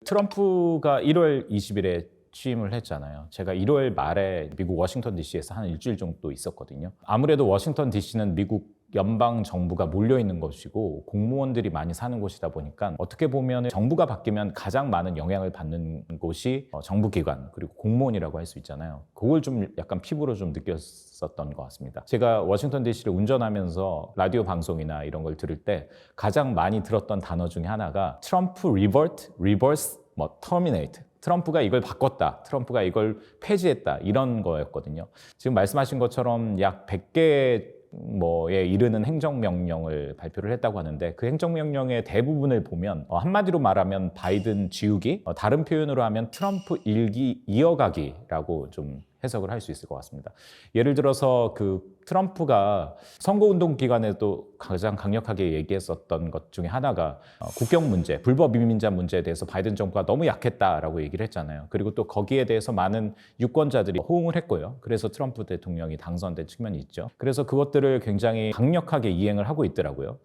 트럼프가 1월 20일에 취임을 했잖아요. 제가 1월 말에 미국 워싱턴 DC에서 한 일주일 정도 있었거든요. 아무래도 워싱턴 DC는 미국 연방 정부가 몰려 있는 곳이고 공무원들이 많이 사는 곳이다 보니까 어떻게 보면 정부가 바뀌면 가장 많은 영향을 받는 곳이 정부기관 그리고 공무원이라고 할 수 있잖아요. 그걸 좀 약간 피부로 좀 느꼈었던 것 같습니다. 제가 워싱턴 DC를 운전하면서 라디오 방송이나 이런 걸 들을 때 가장 많이 들었던 단어 중에 하나가 트럼프 리버트, 리버스, 터미네이트. 트럼프가 이걸 바꿨다. 트럼프가 이걸 폐지했다. 이런 거였거든요. 지금 말씀하신 것처럼 약 100개 에 이르는 행정명령을 발표를 했다고 하는데 그 행정명령의 대부분을 보면 한마디로 말하면 바이든 지우기, 다른 표현으로 하면 트럼프 일기 이어가기라고 좀 해석을 할 수 있을 것 같습니다. 예를 들어서 그 트럼프가 선거운동 기간에도 가장 강력하게 얘기했었던 것 중에 하나가 국경 문제, 불법 이민자 문제에 대해서 바이든 정부가 너무 약했다라고 얘기를 했잖아요. 그리고 또 거기에 대해서 많은 유권자들이 호응을 했고요. 그래서 트럼프 대통령이 당선된 측면이 있죠. 그래서 그것들을 굉장히 강력하게 이행을 하고 있더라고요.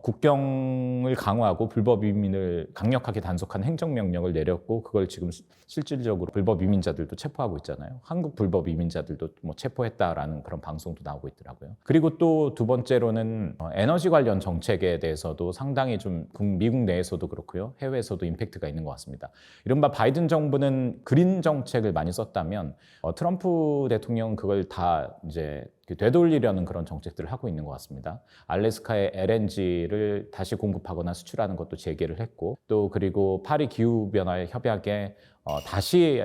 국경을 강화하고 불법 이민을 강력하게 단속한 행정명령을 내렸고 그걸 지금 실질적으로 불법 이민자들도 체포하고 있잖아요. 한국 불법 이민자들도 체포했다라는 그런 방송도 나오고 있더라고요. 그리고 또 두 번째로는 에너지 관련 정책에 대해서도 상당히 좀 미국 내에서도 그렇고요. 해외에서도 임팩트가 있는 것 같습니다. 이른바 바이든 정부는 그린 정책을 많이 썼다면 트럼프 대통령은 그걸 다 이제 되돌리려는 그런 정책들을 하고 있는 것 같습니다. 알래스카의 LNG를 다시 공급하거나 수출하는 것도 재개를 했고 또 그리고 파리 기후변화 협약에 다시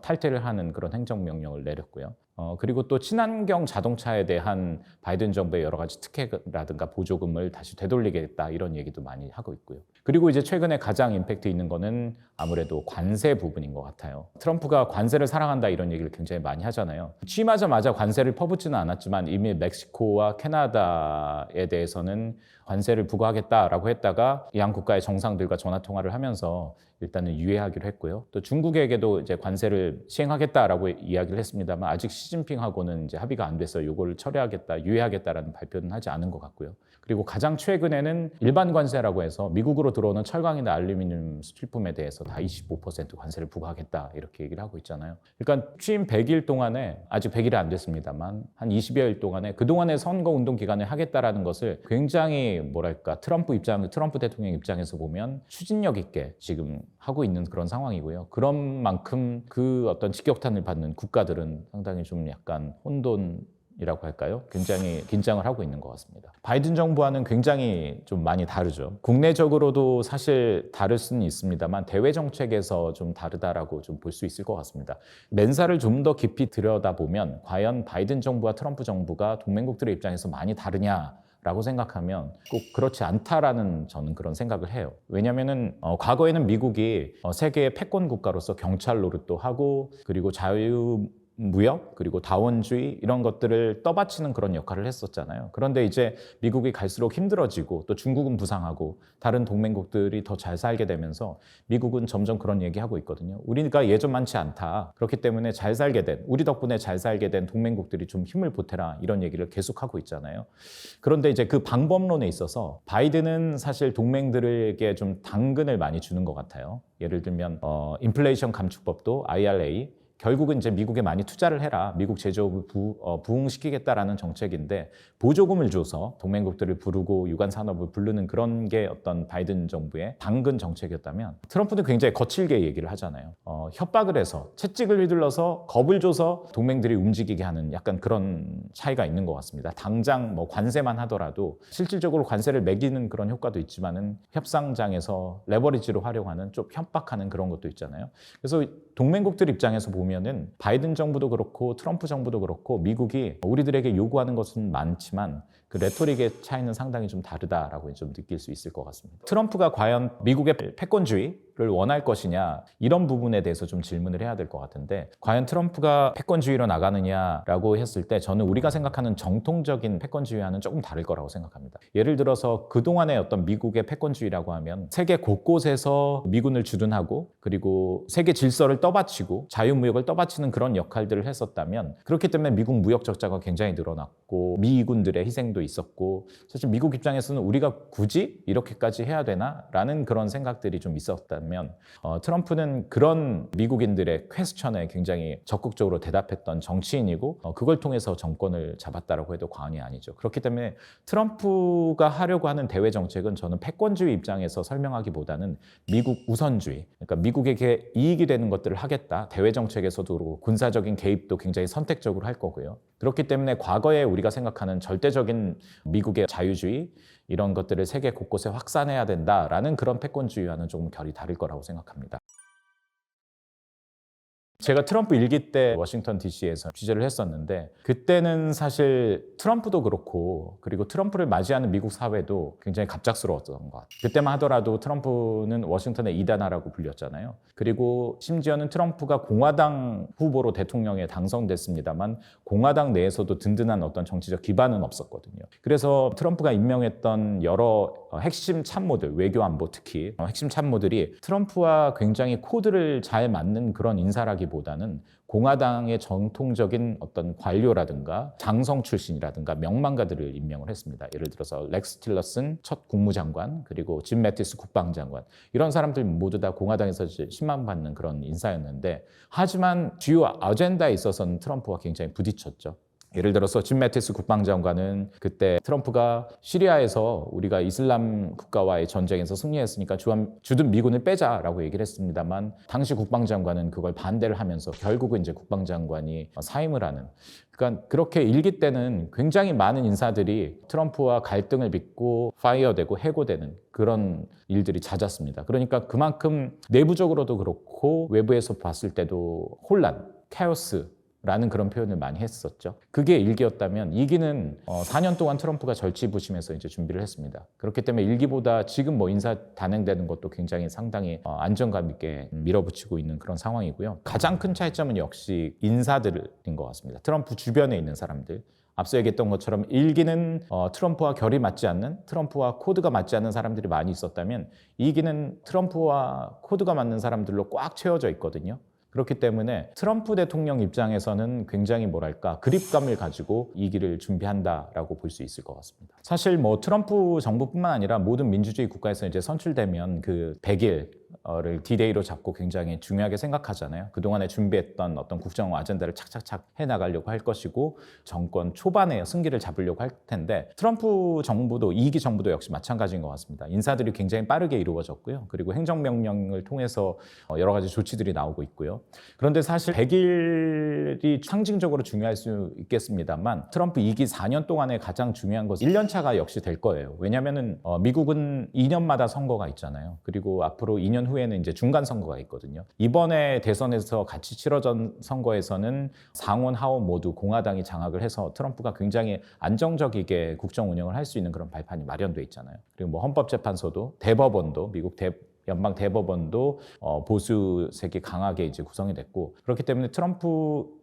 탈퇴를 하는 그런 행정명령을 내렸고요. 그리고 또 친환경 자동차에 대한 바이든 정부의 여러 가지 특혜라든가 보조금을 다시 되돌리겠다 이런 얘기도 많이 하고 있고요. 그리고 이제 최근에 가장 임팩트 있는 거는 아무래도 관세 부분인 것 같아요. 트럼프가 관세를 사랑한다 이런 얘기를 굉장히 많이 하잖아요. 취임하자마자 관세를 퍼붓지는 않았지만 이미 멕시코와 캐나다에 대해서는 관세를 부과하겠다라고 했다가 양 국가의 정상들과 전화 통화를 하면서 일단은 유예하기로 했고요. 또 중국에게도 이제 관세를 시행하겠다라고 이야기를 했습니다만 아직 시진핑하고는 이제 합의가 안 돼서 이걸 철회하겠다, 유예하겠다라는 발표는 하지 않은 것 같고요. 그리고 가장 최근에는 일반 관세라고 해서 미국으로 들어오는 철강이나 알루미늄 수출품에 대해서 다 25% 관세를 부과하겠다 이렇게 얘기를 하고 있잖아요. 그러니까 취임 100일 동안에 아직 100일이 안 됐습니다만 한 20여일 동안에 그동안의 선거운동 기간을 하겠다라는 것을 굉장히 트럼프 대통령 입장에서 보면 추진력 있게 지금 하고 있는 그런 상황이고요. 그런 만큼 그 어떤 직격탄을 받는 국가들은 상당히 좀 약간 혼돈이라고 할까요? 굉장히 긴장을 하고 있는 것 같습니다. 바이든 정부와는 굉장히 좀 많이 다르죠. 국내적으로도 사실 다를 수는 있습니다만 대외 정책에서 좀 다르다라고 좀 볼 수 있을 것 같습니다. 맨살을 좀 더 깊이 들여다보면 과연 바이든 정부와 트럼프 정부가 동맹국들의 입장에서 많이 다르냐? 라고 생각하면 꼭 그렇지 않다라는 저는 그런 생각을 해요. 왜냐면은 과거에는 미국이 세계의 패권 국가로서 경찰 노릇도 하고 그리고 자유무역 그리고 다원주의 이런 것들을 떠받치는 그런 역할을 했었잖아요. 그런데 이제 미국이 갈수록 힘들어지고 또 중국은 부상하고 다른 동맹국들이 더 잘 살게 되면서 미국은 점점 그런 얘기하고 있거든요. 우리가 예전만치 않다. 그렇기 때문에 우리 덕분에 잘 살게 된 동맹국들이 좀 힘을 보태라 이런 얘기를 계속하고 있잖아요. 그런데 이제 그 방법론에 있어서 바이든은 사실 동맹들에게 좀 당근을 많이 주는 것 같아요. 예를 들면 인플레이션 감축법도 IRA 결국은 이제 미국에 많이 투자를 해라. 미국 제조업을 부흥시키겠다라는 정책인데 보조금을 줘서 동맹국들을 부르고 유관 산업을 부르는 그런 게 어떤 바이든 정부의 당근 정책이었다면 트럼프는 굉장히 거칠게 얘기를 하잖아요. 협박을 해서 채찍을 휘둘러서 겁을 줘서 동맹들이 움직이게 하는 약간 그런 차이가 있는 것 같습니다. 당장 관세만 하더라도 실질적으로 관세를 매기는 그런 효과도 있지만은 협상장에서 레버리지로 활용하는 좀 협박하는 그런 것도 있잖아요. 그래서 동맹국들 입장에서 보면은 바이든 정부도 그렇고 트럼프 정부도 그렇고 미국이 우리들에게 요구하는 것은 많지만 그 레토릭의 차이는 상당히 좀 다르다라고 좀 느낄 수 있을 것 같습니다. 트럼프가 과연 미국의 패권주의를 원할 것이냐 이런 부분에 대해서 좀 질문을 해야 될 것 같은데 과연 트럼프가 패권주의로 나가느냐라고 했을 때 저는 우리가 생각하는 정통적인 패권주의와는 조금 다를 거라고 생각합니다. 예를 들어서 그동안의 어떤 미국의 패권주의라고 하면 세계 곳곳에서 미군을 주둔하고 그리고 세계 질서를 떠받치고 자유무역을 떠받치는 그런 역할들을 했었다면 그렇기 때문에 미국 무역 적자가 굉장히 늘어났고 미군들의 희생도 있었고 사실 미국 입장에서는 우리가 굳이 이렇게까지 해야 되나라는 그런 생각들이 좀 있었다면 트럼프는 그런 미국인들의 퀘스천에 굉장히 적극적으로 대답했던 정치인이고 그걸 통해서 정권을 잡았다라고 해도 과언이 아니죠. 그렇기 때문에 트럼프가 하려고 하는 대외 정책은 저는 패권주의 입장에서 설명하기보다는 미국 우선주의, 그러니까 미국에게 이익이 되는 것들을 하겠다. 대외 정책에서도 그렇고 군사적인 개입도 굉장히 선택적으로 할 거고요. 그렇기 때문에 과거에 우리가 생각하는 절대적인 미국의 자유주의 이런 것들을 세계 곳곳에 확산해야 된다라는 그런 패권주의와는 조금 결이 다를 거라고 생각합니다. 제가 트럼프 일기 때 워싱턴 DC에서 취재를 했었는데 그때는 사실 트럼프도 그렇고 그리고 트럼프를 맞이하는 미국 사회도 굉장히 갑작스러웠던 것 같아요. 그때만 하더라도 트럼프는 워싱턴의 이단아라고 불렸잖아요. 그리고 심지어는 트럼프가 공화당 후보로 대통령에 당선됐습니다만 공화당 내에서도 든든한 어떤 정치적 기반은 없었거든요. 그래서 트럼프가 임명했던 여러 핵심 참모들, 외교안보 특히 핵심 참모들이 트럼프와 굉장히 코드를 잘 맞는 그런 인사라기보다는 공화당의 정통적인 어떤 관료라든가 장성 출신이라든가 명망가들을 임명을 했습니다. 예를 들어서 렉스 틸러슨 첫 국무장관 그리고 짐 매티스 국방장관 이런 사람들 모두 다 공화당에서 신망받는 그런 인사였는데 하지만 주요 아젠다에 있어서는 트럼프와 굉장히 부딪혔죠. 예를 들어서 짐 매티스 국방장관은 그때 트럼프가 시리아에서 우리가 이슬람 국가와의 전쟁에서 승리했으니까 주둔 미군을 빼자라고 얘기를 했습니다만 당시 국방장관은 그걸 반대를 하면서 결국은 이제 국방장관이 사임을 하는 그러니까 그렇게 일기 때는 굉장히 많은 인사들이 트럼프와 갈등을 빚고 파이어되고 해고되는 그런 일들이 잦았습니다. 그러니까 그만큼 내부적으로도 그렇고 외부에서 봤을 때도 혼란, 카오스 라는 그런 표현을 많이 했었죠. 그게 일기였다면 2기는 4년 동안 트럼프가 절치부심해서 이제 준비를 했습니다. 그렇기 때문에 1기보다 지금 뭐 인사 단행되는 것도 굉장히 상당히 안정감 있게 밀어붙이고 있는 그런 상황이고요. 가장 큰 차이점은 역시 인사들인 것 같습니다. 트럼프 주변에 있는 사람들. 앞서 얘기했던 것처럼 1기는 트럼프와 결이 맞지 않는 트럼프와 코드가 맞지 않는 사람들이 많이 있었다면 2기는 트럼프와 코드가 맞는 사람들로 꽉 채워져 있거든요. 그렇기 때문에 트럼프 대통령 입장에서는 굉장히 뭐랄까 그립감을 가지고 이 길을 준비한다라고 볼 수 있을 것 같습니다. 사실 뭐 트럼프 정부뿐만 아니라 모든 민주주의 국가에서 이제 선출되면 그 100일을 D-Day로 잡고 굉장히 중요하게 생각하잖아요. 그동안에 준비했던 어떤 국정 아젠다를 착착착 해나가려고 할 것이고 정권 초반에 승기를 잡으려고 할 텐데 트럼프 정부도 2기 정부도 역시 마찬가지인 것 같습니다. 인사들이 굉장히 빠르게 이루어졌고요. 그리고 행정명령을 통해서 여러 가지 조치들이 나오고 있고요. 그런데 사실 100일이 상징적으로 중요할 수 있겠습니다만 트럼프 2기 4년 동안에 가장 중요한 것은 1년차가 역시 될 거예요. 왜냐하면 미국은 2년마다 선거가 있잖아요. 그리고 앞으로 2년 후에는 이제 중간 선거가 있거든요. 이번에 대선에서 같이 치러진 선거에서는 상원, 하원 모두 공화당이 장악을 해서 트럼프가 굉장히 안정적이게 국정 운영을 할 수 있는 그런 발판이 마련돼 있잖아요. 그리고 뭐 헌법재판소도 대법원도 미국 연방 대법원도 보수색이 강하게 이제 구성이 됐고 그렇기 때문에 트럼프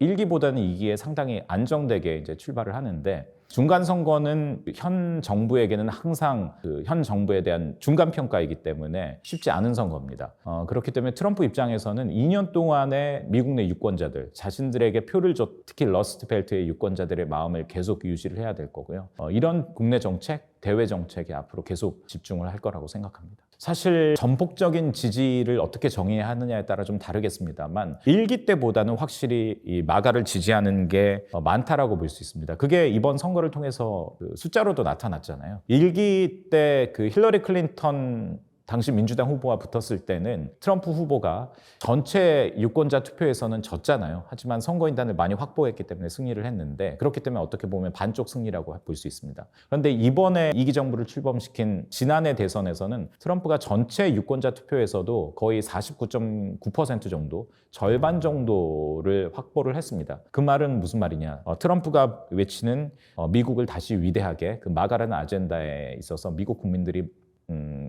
1기보다는 2기에 상당히 안정되게 이제 출발을 하는데 중간 선거는 현 정부에게는 항상 그 현 정부에 대한 중간 평가이기 때문에 쉽지 않은 선거입니다. 그렇기 때문에 트럼프 입장에서는 2년 동안의 미국 내 유권자들 자신들에게 표를 줬 특히 러스트벨트의 유권자들의 마음을 계속 유지를 해야 될 거고요. 이런 국내 정책, 대외 정책에 앞으로 계속 집중을 할 거라고 생각합니다. 사실 전폭적인 지지를 어떻게 정의하느냐에 따라 좀 다르겠습니다만 1기 때보다는 확실히 이 마가를 지지하는 게 많다라고 볼 수 있습니다. 그게 이번 선거를 통해서 그 숫자로도 나타났잖아요. 1기 때 그 힐러리 클린턴 당시 민주당 후보와 붙었을 때는 트럼프 후보가 전체 유권자 투표에서는 졌잖아요. 하지만 선거인단을 많이 확보했기 때문에 승리를 했는데 그렇기 때문에 어떻게 보면 반쪽 승리라고 볼 수 있습니다. 그런데 이번에 2기 정부를 출범시킨 지난해 대선에서는 트럼프가 전체 유권자 투표에서도 거의 49.9% 정도, 절반 정도를 확보를 했습니다. 그 말은 무슨 말이냐. 트럼프가 외치는 미국을 다시 위대하게 그 마가라는 아젠다에 있어서 미국 국민들이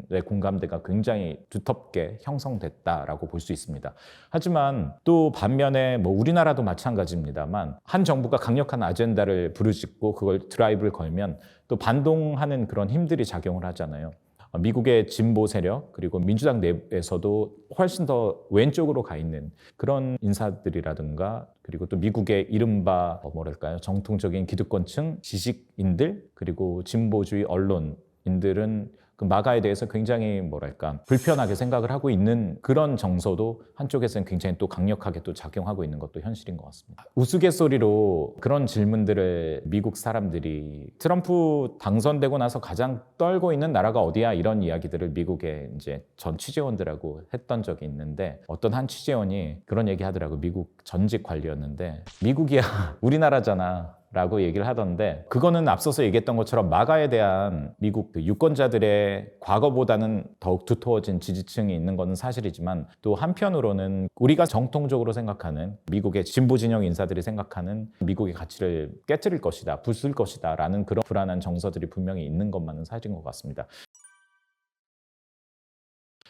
의 공감대가 굉장히 두텁게 형성됐다라고 볼 수 있습니다. 하지만 또 반면에 뭐 우리나라도 마찬가지입니다만 한 정부가 강력한 아젠다를 부르짖고 그걸 드라이브를 걸면 또 반동하는 그런 힘들이 작용을 하잖아요. 미국의 진보 세력 그리고 민주당 내에서도 훨씬 더 왼쪽으로 가 있는 그런 인사들이라든가 그리고 또 미국의 이른바 뭐랄까요? 정통적인 기득권층, 지식인들, 그리고 진보주의 언론인들은 그 마가에 대해서 굉장히 뭐랄까 불편하게 생각을 하고 있는 그런 정서도 한쪽에서는 굉장히 또 강력하게 또 작용하고 있는 것도 현실인 것 같습니다. 우스갯소리로 그런 질문들을 미국 사람들이 트럼프 당선되고 나서 가장 떨고 있는 나라가 어디야? 이런 이야기들을 미국의 이제 전 취재원들하고 했던 적이 있는데 어떤 한 취재원이 그런 얘기 하더라고. 미국 전직 관리였는데 미국이야 우리나라잖아 라고 얘기를 하던데 그거는 앞서서 얘기했던 것처럼 마가에 대한 미국 그 유권자들의 과거보다는 더욱 두터워진 지지층이 있는 것은 사실이지만 또 한편으로는 우리가 정통적으로 생각하는 미국의 진보 진영 인사들이 생각하는 미국의 가치를 깨뜨릴 것이다, 부술 것이다 라는 그런 불안한 정서들이 분명히 있는 것만은 사실인 것 같습니다.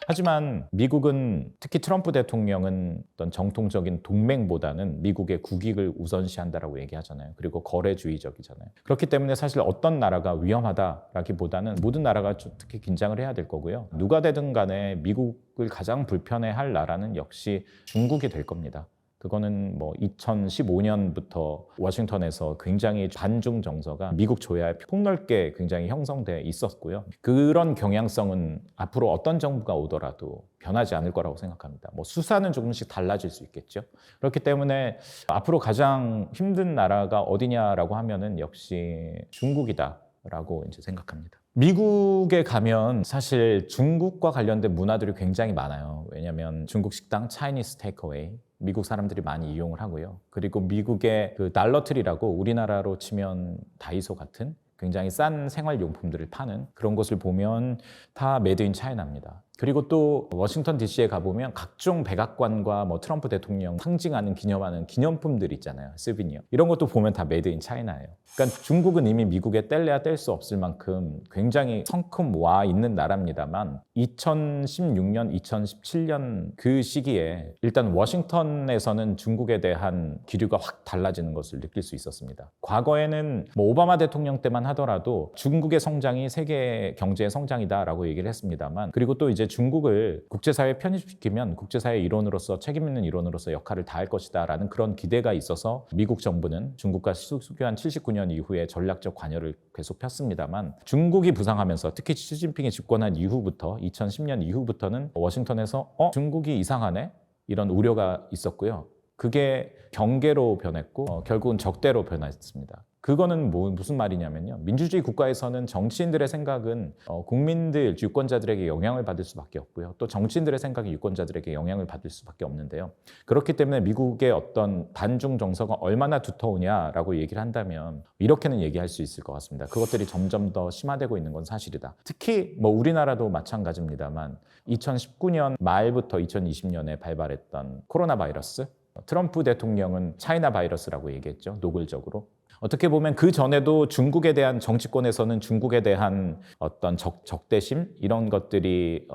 하지만 미국은 특히 트럼프 대통령은 어떤 정통적인 동맹보다는 미국의 국익을 우선시한다라고 얘기하잖아요. 그리고 거래주의적이잖아요. 그렇기 때문에 사실 어떤 나라가 위험하다라기보다는 모든 나라가 특히 긴장을 해야 될 거고요. 누가 되든 간에 미국을 가장 불편해할 나라는 역시 중국이 될 겁니다. 그거는 뭐 2015년부터 워싱턴에서 굉장히 반중 정서가 미국 조야에 폭넓게 굉장히 형성돼 있었고요. 그런 경향성은 앞으로 어떤 정부가 오더라도 변하지 않을 거라고 생각합니다. 뭐 수사는 조금씩 달라질 수 있겠죠. 그렇기 때문에 앞으로 가장 힘든 나라가 어디냐라고 하면은 역시 중국이다라고 이제 생각합니다. 미국에 가면 사실 중국과 관련된 문화들이 굉장히 많아요. 왜냐하면 중국 식당, 차이니스 테이크어웨이 미국 사람들이 많이 이용을 하고요. 그리고 미국의 그 달러트리라고 우리나라로 치면 다이소 같은 굉장히 싼 생활용품들을 파는 그런 곳을 보면 다 메이드 인 차이나입니다. 그리고 또 워싱턴 DC에 가보면 각종 백악관과 뭐 트럼프 대통령 상징하는 기념하는 기념품들 있잖아요. 스비니어. 이런 것도 보면 다 메이드 인 차이나예요. 그러니까 중국은 이미 미국에 뗄래야 뗄 수 없을 만큼 굉장히 성큼 와 있는 나라입니다만 2016년, 2017년 그 시기에 일단 워싱턴에서는 중국에 대한 기류가 확 달라지는 것을 느낄 수 있었습니다. 과거에는 뭐 오바마 대통령 때만 하더라도 중국의 성장이 세계 경제의 성장이다라고 얘기를 했습니다만 그리고 또 이제 중국을 국제사회에 편입시키면 국제사회 일원으로서 책임 있는 일원으로서 역할을 다할 것이다 라는 그런 기대가 있어서 미국 정부는 중국과 수교한 79년 이후에 전략적 관여를 계속 폈습니다만 중국이 부상하면서 특히 시진핑이 집권한 이후부터 2010년 이후부터는 워싱턴에서 중국이 이상하네? 이런 우려가 있었고요. 그게 경계로 변했고 결국은 적대로 변했습니다. 그거는 무슨 말이냐면요. 민주주의 국가에서는 정치인들의 생각은 국민들, 유권자들에게 영향을 받을 수밖에 없고요. 또 정치인들의 생각이 유권자들에게 영향을 받을 수밖에 없는데요. 그렇기 때문에 미국의 어떤 반중 정서가 얼마나 두터우냐라고 얘기를 한다면 이렇게는 얘기할 수 있을 것 같습니다. 그것들이 점점 더 심화되고 있는 건 사실이다. 특히 뭐 우리나라도 마찬가지입니다만 2019년 말부터 2020년에 발발했던 코로나 바이러스 트럼프 대통령은 차이나 바이러스라고 얘기했죠. 노골적으로. 어떻게 보면 그 전에도 중국에 대한 정치권에서는 중국에 대한 어떤 적대심 이런 것들이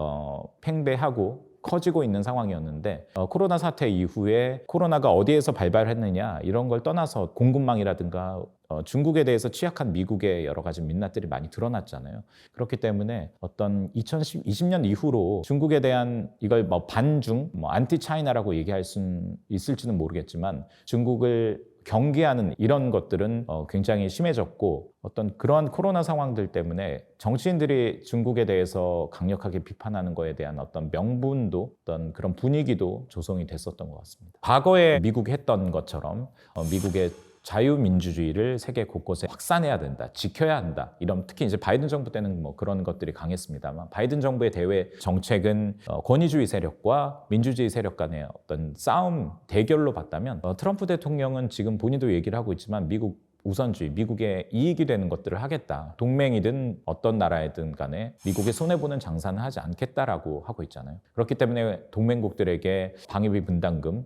팽배하고 커지고 있는 상황이었는데 코로나 사태 이후에 코로나가 어디에서 발발했느냐 이런 걸 떠나서 공급망이라든가 중국에 대해서 취약한 미국의 여러 가지 민낯들이 많이 드러났잖아요. 그렇기 때문에 어떤 2020년 이후로 중국에 대한 이걸 뭐 반중, 뭐 안티 차이나라고 얘기할 수는 있을지는 모르겠지만 중국을 경계하는 이런 것들은 굉장히 심해졌고 어떤 그러한 코로나 상황들 때문에 정치인들이 중국에 대해서 강력하게 비판하는 거에 대한 어떤 명분도 어떤 그런 분위기도 조성이 됐었던 것 같습니다. 과거에 미국이 했던 것처럼 미국의 자유민주주의를 세계 곳곳에 확산해야 된다, 지켜야 한다. 이런 특히 이제 바이든 정부 때는 뭐 그런 것들이 강했습니다만 바이든 정부의 대외 정책은 권위주의 세력과 민주주의 세력 간의 어떤 싸움, 대결로 봤다면 트럼프 대통령은 지금 본인도 얘기를 하고 있지만 미국 우선주의, 미국의 이익이 되는 것들을 하겠다. 동맹이든 어떤 나라이든 간에 미국의 손해보는 장사는 하지 않겠다라고 하고 있잖아요. 그렇기 때문에 동맹국들에게 방위비 분담금을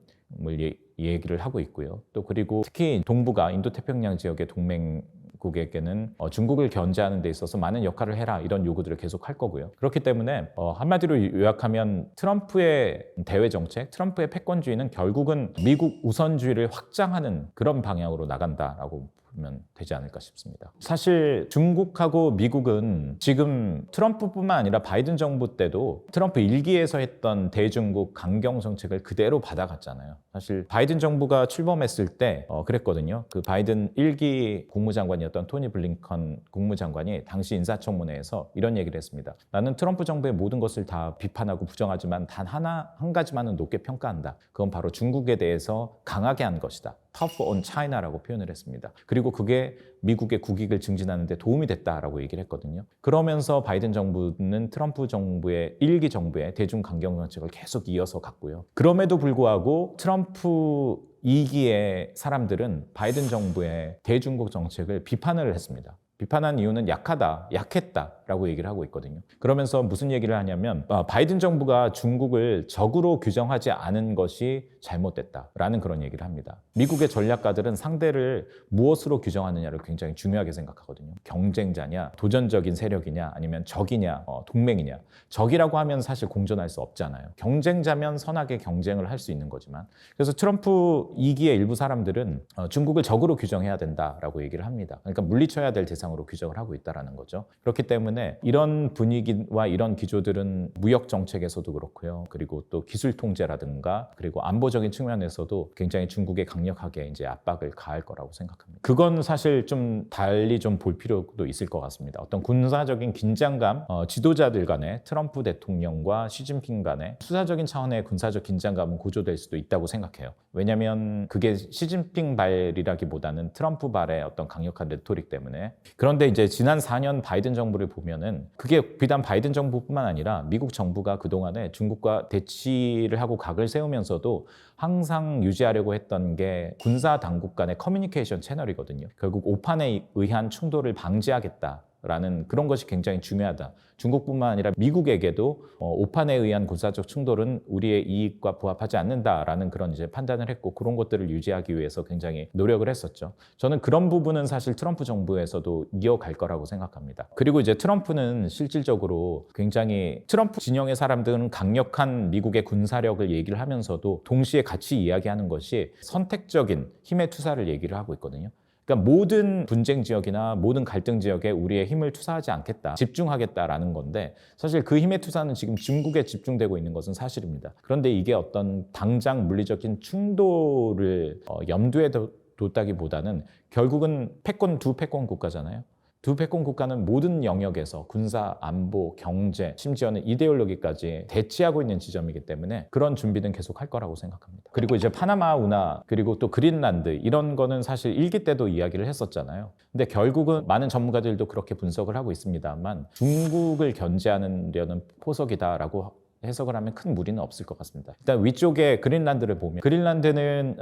얘기를 하고 있고요. 또 그리고 특히 동북아, 인도태평양 지역의 동맹국에게는 중국을 견제하는 데 있어서 많은 역할을 해라 이런 요구들을 계속 할 거고요. 그렇기 때문에 한마디로 요약하면 트럼프의 대외 정책, 트럼프의 패권주의는 결국은 미국 우선주의를 확장하는 그런 방향으로 나간다라고 보면 되지 않을까 싶습니다. 사실 중국하고 미국은 지금 트럼프뿐만 아니라 바이든 정부 때도 트럼프 1기에서 했던 대중국 강경 정책을 그대로 받아갔잖아요. 사실 바이든 정부가 출범했을 때 그랬거든요. 그 바이든 1기 국무장관이었던 토니 블링컨 국무장관이 당시 인사청문회에서 이런 얘기를 했습니다. 나는 트럼프 정부의 모든 것을 다 비판하고 부정하지만 단 한 가지만은 높게 평가한다. 그건 바로 중국에 대해서 강하게 한 것이다. Tough on China라고 표현을 했습니다. 그리고 그게 미국의 국익을 증진하는 데 도움이 됐다라고 얘기를 했거든요. 그러면서 바이든 정부는 트럼프 정부의 1기 정부의 대중 강경 정책을 계속 이어서 갔고요. 그럼에도 불구하고 트럼프 2기의 사람들은 바이든 정부의 대중국 정책을 비판을 했습니다. 비판한 이유는 약했다라고 얘기를 하고 있거든요. 그러면서 무슨 얘기를 하냐면 바이든 정부가 중국을 적으로 규정하지 않은 것이 잘못됐다라는 그런 얘기를 합니다. 미국의 전략가들은 상대를 무엇으로 규정하느냐를 굉장히 중요하게 생각하거든요. 경쟁자냐, 도전적인 세력이냐, 아니면 적이냐, 동맹이냐. 적이라고 하면 사실 공존할 수 없잖아요. 경쟁자면 선하게 경쟁을 할 수 있는 거지만, 그래서 트럼프 2기의 일부 사람들은 중국을 적으로 규정해야 된다라고 얘기를 합니다. 그러니까 물리쳐야 될 대상으로 규정을 하고 있다는 거죠. 그렇기 때문에 이런 분위기와 이런 기조들은 무역 정책에서도 그렇고요. 그리고 또 기술 통제라든가 그리고 안보적인 측면에서도 굉장히 중국에 강력하게 이제 압박을 가할 거라고 생각합니다. 그건 사실 좀 달리 좀 볼 필요도 있을 것 같습니다. 어떤 군사적인 긴장감, 지도자들 간에 트럼프 대통령과 시진핑 간에 수사적인 차원의 군사적 긴장감은 고조될 수도 있다고 생각해요. 왜냐하면 그게 시진핑 발이라기보다는 트럼프 발의 어떤 강력한 레토릭 때문에. 그런데 이제 지난 4년 바이든 정부를 보면은 그게 비단 바이든 정부뿐만 아니라 미국 정부가 그동안에 중국과 대치를 하고 각을 세우면서도 항상 유지하려고 했던 게 군사 당국 간의 커뮤니케이션 채널이거든요. 결국 오판에 의한 충돌을 방지하겠다라는 그런 것이 굉장히 중요하다. 중국뿐만 아니라 미국에게도 오판에 의한 군사적 충돌은 우리의 이익과 부합하지 않는다라는 그런 이제 판단을 했고, 그런 것들을 유지하기 위해서 굉장히 노력을 했었죠. 저는 그런 부분은 사실 트럼프 정부에서도 이어갈 거라고 생각합니다. 그리고 이제 트럼프는 실질적으로 굉장히 트럼프 진영의 사람들은 강력한 미국의 군사력을 얘기를 하면서도 동시에 같이 이야기하는 것이 선택적인 힘의 투사를 얘기를 하고 있거든요. 그러니까 모든 분쟁 지역이나 모든 갈등 지역에 우리의 힘을 투사하지 않겠다, 집중하겠다라는 건데, 사실 그 힘의 투사는 지금 중국에 집중되고 있는 것은 사실입니다. 그런데 이게 어떤 당장 물리적인 충돌을 염두에 뒀다기보다는 결국은 두 패권 국가잖아요. 두 패권 국가는 모든 영역에서 군사, 안보, 경제, 심지어는 이데올로기까지 대치하고 있는 지점이기 때문에 그런 준비는 계속 할 거라고 생각합니다. 그리고 이제 파나마 운하, 그리고 또 그린란드, 이런 거는 사실 1기 때도 이야기를 했었잖아요. 근데 결국은 많은 전문가들도 그렇게 분석을 하고 있습니다만 중국을 견제하려는 포석이다라고 해석을 하면 큰 무리는 없을 것 같습니다. 일단 위쪽에 그린란드를 보면 그린란드는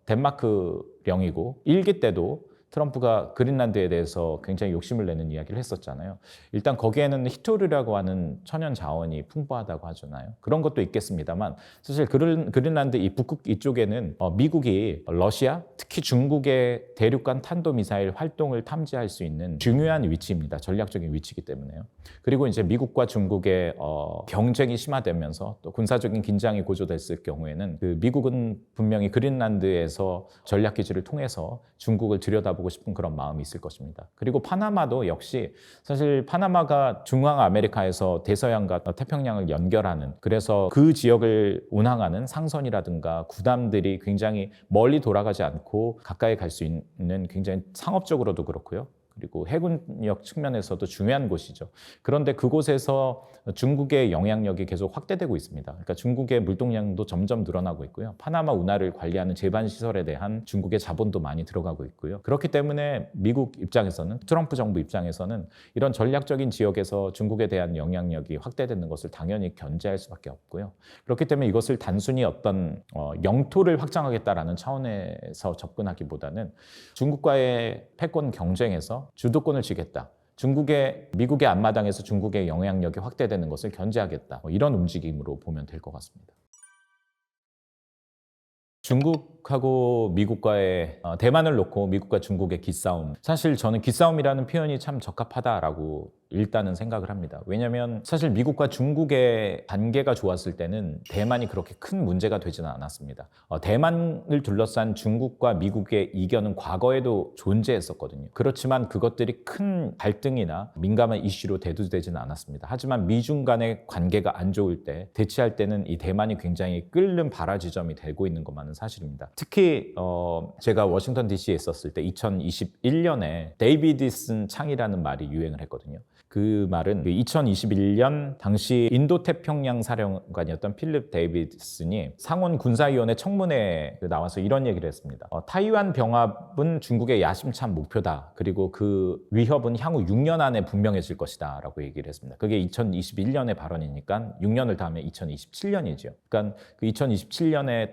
덴마크령이고 1기 때도 트럼프가 그린란드에 대해서 굉장히 욕심을 내는 이야기를 했었잖아요. 일단 거기에는 히토류라고 하는 천연 자원이 풍부하다고 하잖아요. 그런 것도 있겠습니다만 사실 그린란드 이 북극 이쪽에는 미국이 러시아, 특히 중국의 대륙간 탄도미사일 활동을 탐지할 수 있는 중요한 위치입니다. 전략적인 위치이기 때문에요. 그리고 이제 미국과 중국의 경쟁이 심화되면서 또 군사적인 긴장이 고조됐을 경우에는 미국은 분명히 그린란드에서 전략기지를 통해서 중국을 들여다보고 싶은 그런 마음이 있을 것입니다. 그리고 파나마도 역시 사실 파나마가 중앙 아메리카에서 대서양과 태평양을 연결하는, 그래서 그 지역을 운항하는 상선이라든가 구담들이 굉장히 멀리 돌아가지 않고 가까이 갈 수 있는, 굉장히 상업적으로도 그렇고요. 그리고 해군력 측면에서도 중요한 곳이죠. 그런데 그곳에서 중국의 영향력이 계속 확대되고 있습니다. 그러니까 중국의 물동량도 점점 늘어나고 있고요. 파나마 운하를 관리하는 제반 시설에 대한 중국의 자본도 많이 들어가고 있고요. 그렇기 때문에 미국 입장에서는, 트럼프 정부 입장에서는 이런 전략적인 지역에서 중국에 대한 영향력이 확대되는 것을 당연히 견제할 수밖에 없고요. 그렇기 때문에 이것을 단순히 어떤 영토를 확장하겠다라는 차원에서 접근하기보다는 중국과의 패권 경쟁에서 주도권을 쥐겠다, 미국의 앞마당에서 중국의 영향력이 확대되는 것을 견제하겠다, 이런 움직임으로 보면 될 것 같습니다. 중국하고 미국과의 대만을 놓고 미국과 중국의 기싸움, 사실 저는 기싸움이라는 표현이 참 적합하다라고 일단은 생각을 합니다. 왜냐하면 사실 미국과 중국의 관계가 좋았을 때는 대만이 그렇게 큰 문제가 되지는 않았습니다. 대만을 둘러싼 중국과 미국의 이견은 과거에도 존재했었거든요. 그렇지만 그것들이 큰 갈등이나 민감한 이슈로 대두되지는 않았습니다. 하지만 미중 간의 관계가 안 좋을 때 대치할 때는 이 대만이 굉장히 끓는 발화지점이 되고 있는 것만은 사실입니다. 특히 제가 워싱턴 DC에 있었을 때 2021년에 데이비드슨 창이라는 말이 유행을 했거든요. 그 말은 2021년 당시 인도태평양 사령관이었던 필립 데이비슨이 상원 군사위원회 청문회에 나와서 이런 얘기를 했습니다. 타이완 병합은 중국의 야심찬 목표다. 그리고 그 위협은 향후 6년 안에 분명해질 것이다 라고 얘기를 했습니다. 그게 2021년의 발언이니까 6년을 다음에 2027년이죠. 그러니까 그 2027년에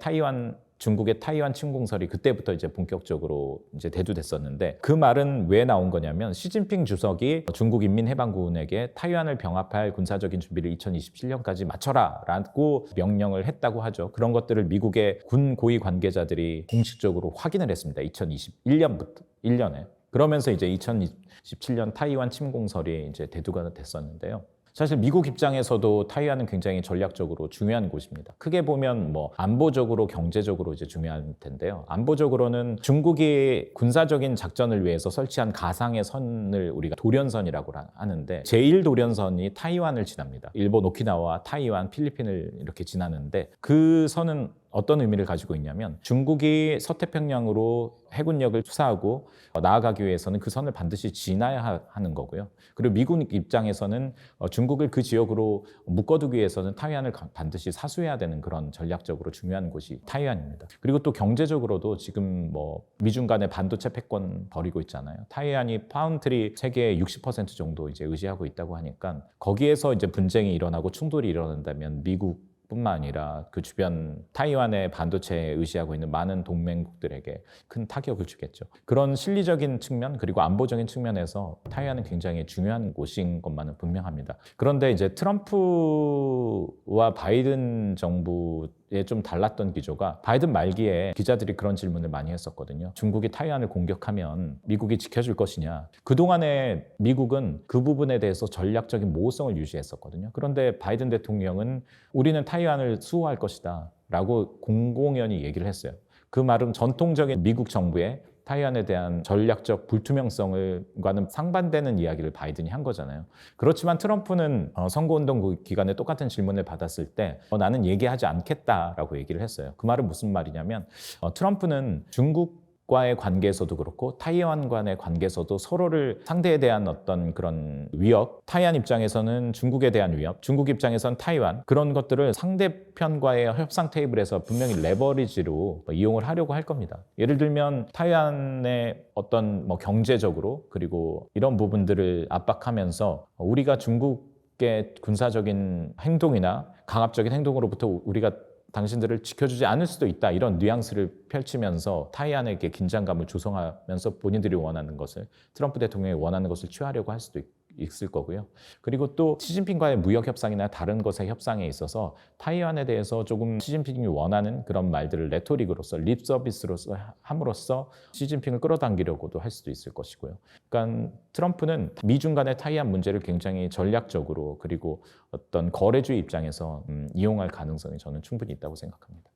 중국의 타이완 침공설이 그때부터 이제 본격적으로 이제 대두됐었는데 그 말은 왜 나온 거냐면 시진핑 주석이 중국 인민해방군에게 타이완을 병합할 군사적인 준비를 2027년까지 마쳐라라고 명령을 했다고 하죠. 그런 것들을 미국의 군 고위 관계자들이 공식적으로 확인을 했습니다. 2021년부터 1년에. 그러면서 이제 2027년 타이완 침공설이 이제 대두가 됐었는데요. 사실 미국 입장에서도 타이완은 굉장히 전략적으로 중요한 곳입니다. 크게 보면 뭐 안보적으로 경제적으로 이제 중요할 텐데요. 안보적으로는 중국이 군사적인 작전을 위해서 설치한 가상의 선을 우리가 도련선이라고 하는데 제1도련선이 타이완을 지납니다. 일본 오키나와 타이완, 필리핀을 이렇게 지나는데 그 선은 어떤 의미를 가지고 있냐면 중국이 서태평양으로 해군력을 투사하고 나아가기 위해서는 그 선을 반드시 지나야 하는 거고요. 그리고 미국 입장에서는 중국을 그 지역으로 묶어두기 위해서는 타이완을 반드시 사수해야 되는 그런 전략적으로 중요한 곳이 타이완입니다. 그리고 또 경제적으로도 지금 뭐 미중 간의 반도체 패권 벌이고 있잖아요. 타이완이 파운드리 세계의 60% 정도 이제 의지하고 있다고 하니까 거기에서 이제 분쟁이 일어나고 충돌이 일어난다면 미국 뿐만 아니라 그 주변 타이완의 반도체에 의지하고 있는 많은 동맹국들에게 큰 타격을 주겠죠. 그런 실리적인 측면 그리고 안보적인 측면에서 타이완은 굉장히 중요한 곳인 것만은 분명합니다. 그런데 이제 트럼프와 바이든 정부에 좀 달랐던 기조가 바이든 말기에 기자들이 그런 질문을 많이 했었거든요. 중국이 타이완을 공격하면 미국이 지켜줄 것이냐. 그동안에 미국은 그 부분에 대해서 전략적인 모호성을 유지했었거든요. 그런데 바이든 대통령은 우리는 타이완을 수호할 것이다 라고 공공연히 얘기를 했어요. 그 말은 전통적인 미국 정부의 타이완에 대한 전략적 불투명성과는 상반되는 이야기를 바이든이 한 거잖아요. 그렇지만 트럼프는 선거운동 기간에 똑같은 질문을 받았을 때 나는 얘기하지 않겠다라고 얘기를 했어요. 그 말은 무슨 말이냐면 트럼프는 중국과의 관계에서도 그렇고 타이완 간의 관계에서도 서로를 상대에 대한 어떤 그런 위협, 타이완 입장에서는 중국에 대한 위협, 중국 입장에서는 타이완 그런 것들을 상대편과의 협상 테이블에서 분명히 레버리지로 이용을 하려고 할 겁니다. 예를 들면 타이완의 어떤 뭐 경제적으로 그리고 이런 부분들을 압박하면서 우리가 중국의 군사적인 행동이나 강압적인 행동으로부터 우리가 당신들을 지켜주지 않을 수도 있다. 이런 뉘앙스를 펼치면서 타이완에게 긴장감을 조성하면서 본인들이 원하는 것을 트럼프 대통령이 원하는 것을 취하려고 할 수도 있을 거고요. 그리고 또 시진핑과의 무역 협상이나 다른 것의 협상에 있어서 타이완에 대해서 조금 시진핑이 원하는 그런 말들을 레토릭으로서 립 서비스로서 함으로써 시진핑을 끌어당기려고도 할 수도 있을 것이고요. 그러니까 트럼프는 미중 간의 타이완 문제를 굉장히 전략적으로 그리고 어떤 거래주의 입장에서 이용할 가능성이 저는 충분히 있다고 생각합니다.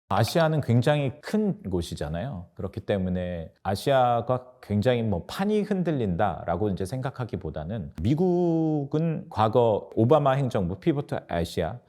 아시아는 굉장히 큰 곳이잖아요. 그렇기 때문에 아시아가 굉장히 뭐 판이 흔들린다라고 이제 생각하기보다는 미국은 과거 오바마 행정부 피보트 아시아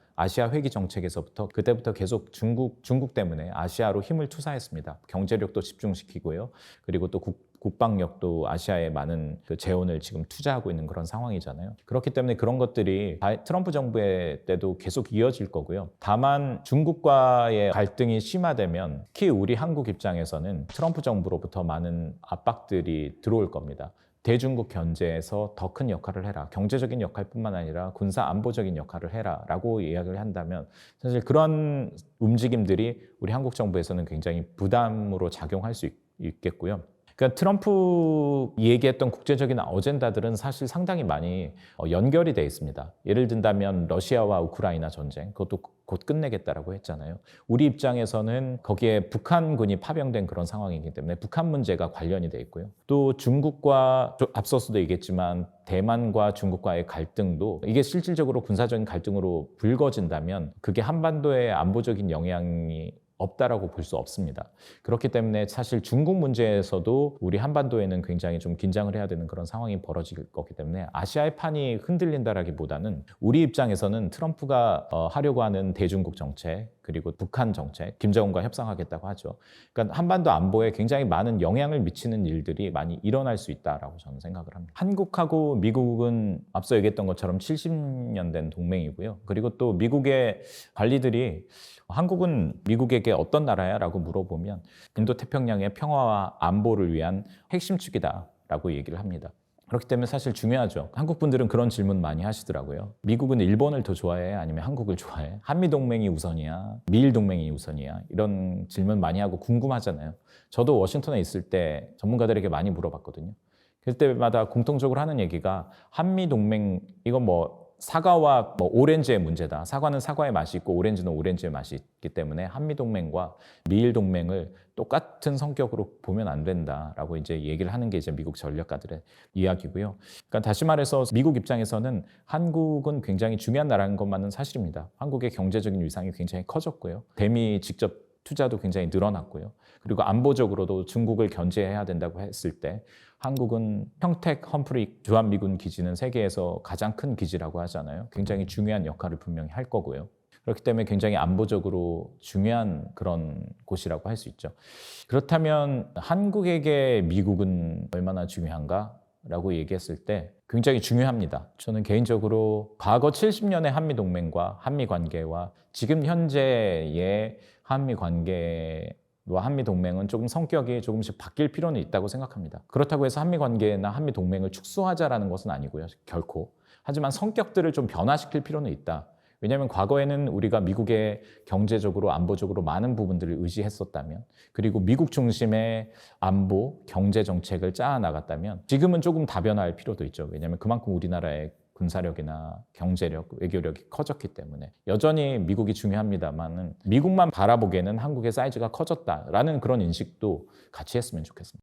회귀 정책에서부터 그때부터 계속 중국 때문에 아시아로 힘을 투사했습니다. 경제력도 집중시키고요. 그리고 또 국방력도 아시아에 많은 그 재원을 지금 투자하고 있는 그런 상황이잖아요. 그렇기 때문에 그런 것들이 트럼프 정부의 때도 계속 이어질 거고요. 다만 중국과의 갈등이 심화되면 특히 우리 한국 입장에서는 트럼프 정부로부터 많은 압박들이 들어올 겁니다. 대중국 견제에서 더 큰 역할을 해라. 경제적인 역할뿐만 아니라 군사 안보적인 역할을 해라 라고 이야기를 한다면 사실 그런 움직임들이 우리 한국 정부에서는 굉장히 부담으로 작용할 수 있겠고요. 그러니까 트럼프 얘기했던 국제적인 어젠다들은 사실 상당히 많이 연결이 돼 있습니다. 예를 든다면 러시아와 우크라이나 전쟁, 그것도 곧 끝내겠다라고 했잖아요. 우리 입장에서는 거기에 북한군이 파병된 그런 상황이기 때문에 북한 문제가 관련이 돼 있고요. 또 중국과 앞서서도 얘기했지만 대만과 중국과의 갈등도 이게 실질적으로 군사적인 갈등으로 불거진다면 그게 한반도의 안보적인 영향이 없다라고 볼 수 없습니다. 그렇기 때문에 사실 중국 문제에서도 우리 한반도에는 굉장히 좀 긴장을 해야 되는 그런 상황이 벌어질 거기 때문에 아시아의 판이 흔들린다라기보다는 우리 입장에서는 트럼프가 하려고 하는 대중국 정책 그리고 북한 정책, 김정은과 협상하겠다고 하죠. 그러니까 한반도 안보에 굉장히 많은 영향을 미치는 일들이 많이 일어날 수 있다라고 저는 생각을 합니다. 한국하고 미국은 앞서 얘기했던 것처럼 70년 된 동맹이고요. 그리고 또 미국의 관리들이 한국은 미국에게 어떤 나라야? 라고 물어보면 인도태평양의 평화와 안보를 위한 핵심 축이다 라고 얘기를 합니다. 그렇기 때문에 사실 중요하죠. 한국 분들은 그런 질문 많이 하시더라고요. 미국은 일본을 더 좋아해? 아니면 한국을 좋아해? 한미동맹이 우선이야? 미일동맹이 우선이야? 이런 질문 많이 하고 궁금하잖아요. 저도 워싱턴에 있을 때 전문가들에게 많이 물어봤거든요. 그때마다 공통적으로 하는 얘기가 한미동맹 이건 뭐 사과와 뭐 오렌지의 문제다. 사과는 사과의 맛이 있고 오렌지는 오렌지의 맛이 있기 때문에 한미동맹과 미일동맹을 똑같은 성격으로 보면 안 된다라고 이제 얘기를 하는 게 이제 미국 전략가들의 이야기고요. 그러니까 다시 말해서 미국 입장에서는 한국은 굉장히 중요한 나라인 것만은 사실입니다. 한국의 경제적인 위상이 굉장히 커졌고요. 대미 직접 투자도 굉장히 늘어났고요. 그리고 안보적으로도 중국을 견제해야 된다고 했을 때 한국은 평택 험프리 주한미군 기지는 세계에서 가장 큰 기지라고 하잖아요. 굉장히 중요한 역할을 분명히 할 거고요. 그렇기 때문에 굉장히 안보적으로 중요한 그런 곳이라고 할 수 있죠. 그렇다면 한국에게 미국은 얼마나 중요한가? 라고 얘기했을 때 굉장히 중요합니다. 저는 개인적으로 과거 70년의 한미동맹과 한미관계와 지금 현재의 한미관계와 한미동맹은 조금 성격이 조금씩 바뀔 필요는 있다고 생각합니다. 그렇다고 해서 한미관계나 한미동맹을 축소하자라는 것은 아니고요. 결코. 하지만 성격들을 좀 변화시킬 필요는 있다. 왜냐하면 과거에는 우리가 미국의 경제적으로 안보적으로 많은 부분들을 의지했었다면 그리고 미국 중심의 안보, 경제 정책을 짜아 나갔다면 지금은 조금 다변화할 필요도 있죠. 왜냐하면 그만큼 우리나라의 군사력이나 경제력, 외교력이 커졌기 때문에 여전히 미국이 중요합니다만은 미국만 바라보기에는 한국의 사이즈가 커졌다라는 그런 인식도 같이 했으면 좋겠습니다.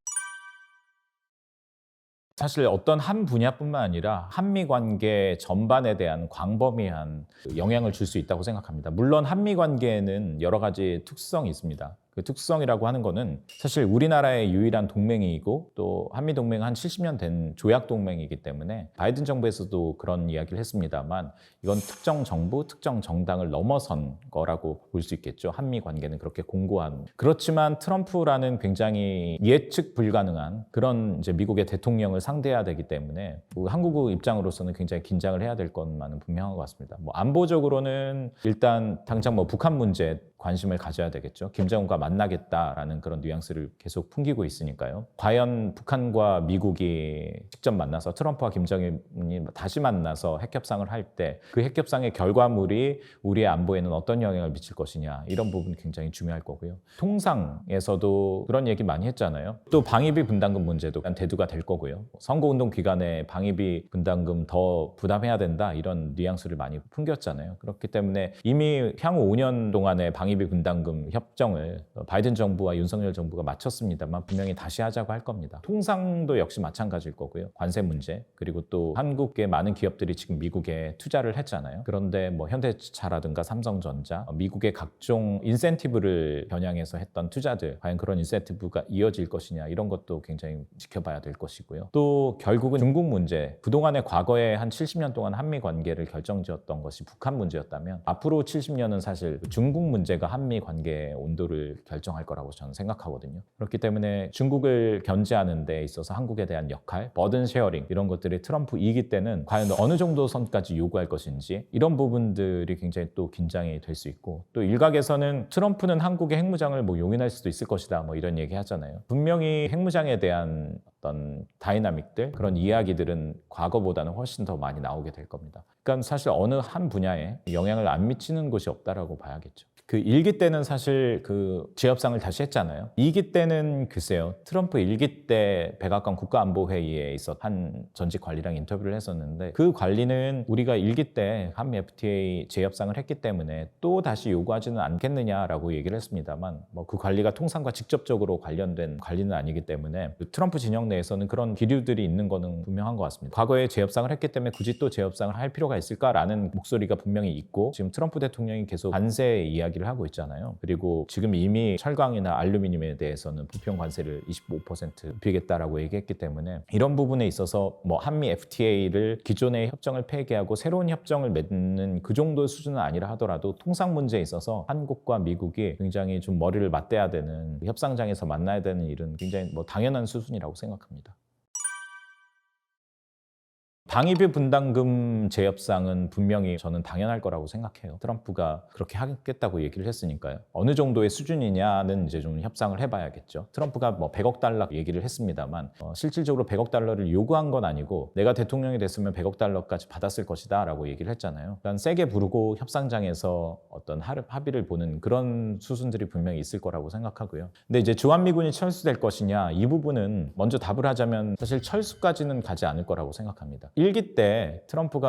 사실 어떤 한 분야뿐만 아니라 한미 관계 전반에 대한 광범위한 영향을 줄 수 있다고 생각합니다. 물론 한미 관계에는 여러 가지 특수성이 있습니다. 그 특수성이라고 하는 거는 사실 우리나라의 유일한 동맹이고 또 한미 동맹은 한 70년 된 조약 동맹이기 때문에 바이든 정부에서도 그런 이야기를 했습니다만 이건 특정 정부, 특정 정당을 넘어선 거라고 볼 수 있겠죠. 한미 관계는 그렇게 공고한. 그렇지만 트럼프라는 굉장히 예측 불가능한 그런 이제 미국의 대통령을 상대해야 되기 때문에 한국 입장으로서는 굉장히 긴장을 해야 될 것만은 분명한 것 같습니다. 뭐 안보적으로는 일단 당장 뭐 북한 문제 관심을 가져야 되겠죠. 김정은과 만나겠다라는 그런 뉘앙스를 계속 풍기고 있으니까요. 과연 북한과 미국이 직접 만나서 트럼프와 김정은이 다시 만나서 핵협상을 할 때 그 핵협상의 결과물이 우리의 안보에는 어떤 영향을 미칠 것이냐 이런 부분이 굉장히 중요할 거고요. 통상에서도 그런 얘기 많이 했잖아요. 또 방위비 분담금 문제도 대두가 될 거고요. 선거운동 기간에 방위비 분담금 더 부담해야 된다 이런 뉘앙스를 많이 풍겼잖아요. 그렇기 때문에 이미 향후 5년 동안의 방위비 분담금 협정을 바이든 정부와 윤석열 정부가 마쳤습니다만 분명히 다시 하자고 할 겁니다. 통상도 역시 마찬가지일 거고요. 관세 문제 그리고 또 한국의 많은 기업들이 지금 미국에 투자를 했잖아요. 그런데 뭐 현대차라든가 삼성전자, 미국의 각종 인센티브를 겨냥해서 했던 투자들 과연 그런 인센티브가 이어질 것이냐 이런 것도 굉장히 지켜봐야 될 것이고요. 또 결국은 중국 문제, 그동안의 과거에 한 70년 동안 한미 관계를 결정지었던 것이 북한 문제였다면 앞으로 70년은 사실 중국 문제가 한미 관계의 온도를 결정할 거라고 저는 생각하거든요. 그렇기 때문에 중국을 견제하는 데 있어서 한국에 대한 역할, 버든 쉐어링 이런 것들이 트럼프 2기 때는 과연 어느 정도 선까지 요구할 것인지 이런 부분들이 굉장히 또 긴장이 될 수 있고 또 일각에서는 트럼프는 한국의 핵무장을 뭐 용인할 수도 있을 것이다 뭐 이런 얘기 하잖아요. 분명히 핵무장에 대한 어떤 다이나믹들 그런 이야기들은 과거보다는 훨씬 더 많이 나오게 될 겁니다. 그러니까 사실 어느 한 분야에 영향을 안 미치는 것이 없다라고 봐야겠죠. 그 1기 때는 사실 그 재협상을 다시 했잖아요. 2기 때는 글쎄요. 트럼프 1기 때 백악관 국가안보회의에 있었 한 전직 관리랑 인터뷰를 했었는데 그 관리는 우리가 1기 때 한미 FTA 재협상을 했기 때문에 또 다시 요구하지는 않겠느냐라고 얘기를 했습니다만 뭐 그 관리가 통상과 직접적으로 관련된 관리는 아니기 때문에 트럼프 진영 내에서는 그런 기류들이 있는 거는 분명한 것 같습니다. 과거에 재협상을 했기 때문에 굳이 또 재협상을 할 필요가 있을까라는 목소리가 분명히 있고 지금 트럼프 대통령이 계속 관세 이야기를 하고 있잖아요. 그리고 지금 이미 철강이나 알루미늄에 대해서는 부평 관세를 25% 높이겠다라고 얘기했기 때문에 이런 부분에 있어서 뭐 한미 FTA를 기존의 협정을 폐기하고 새로운 협정을 맺는 그 정도 수준은 아니라 하더라도 통상 문제에 있어서 한국과 미국이 굉장히 좀 머리를 맞대야 되는 협상장에서 만나야 되는 일은 굉장히 뭐 당연한 수준이라고 생각합니다. 방위비 분담금 재협상은 분명히 저는 당연할 거라고 생각해요. 트럼프가 그렇게 하겠다고 얘기를 했으니까요. 어느 정도의 수준이냐는 이제 좀 협상을 해봐야겠죠. 트럼프가 뭐 100억 달러 얘기를 했습니다만 실질적으로 100억 달러를 요구한 건 아니고 내가 대통령이 됐으면 100억 달러까지 받았을 것이다 라고 얘기를 했잖아요. 그러니까 세게 부르고 협상장에서 어떤 합의를 보는 그런 수순들이 분명히 있을 거라고 생각하고요. 근데 이제 주한미군이 철수될 것이냐 이 부분은 먼저 답을 하자면 사실 철수까지는 가지 않을 거라고 생각합니다. 1기 때 트럼프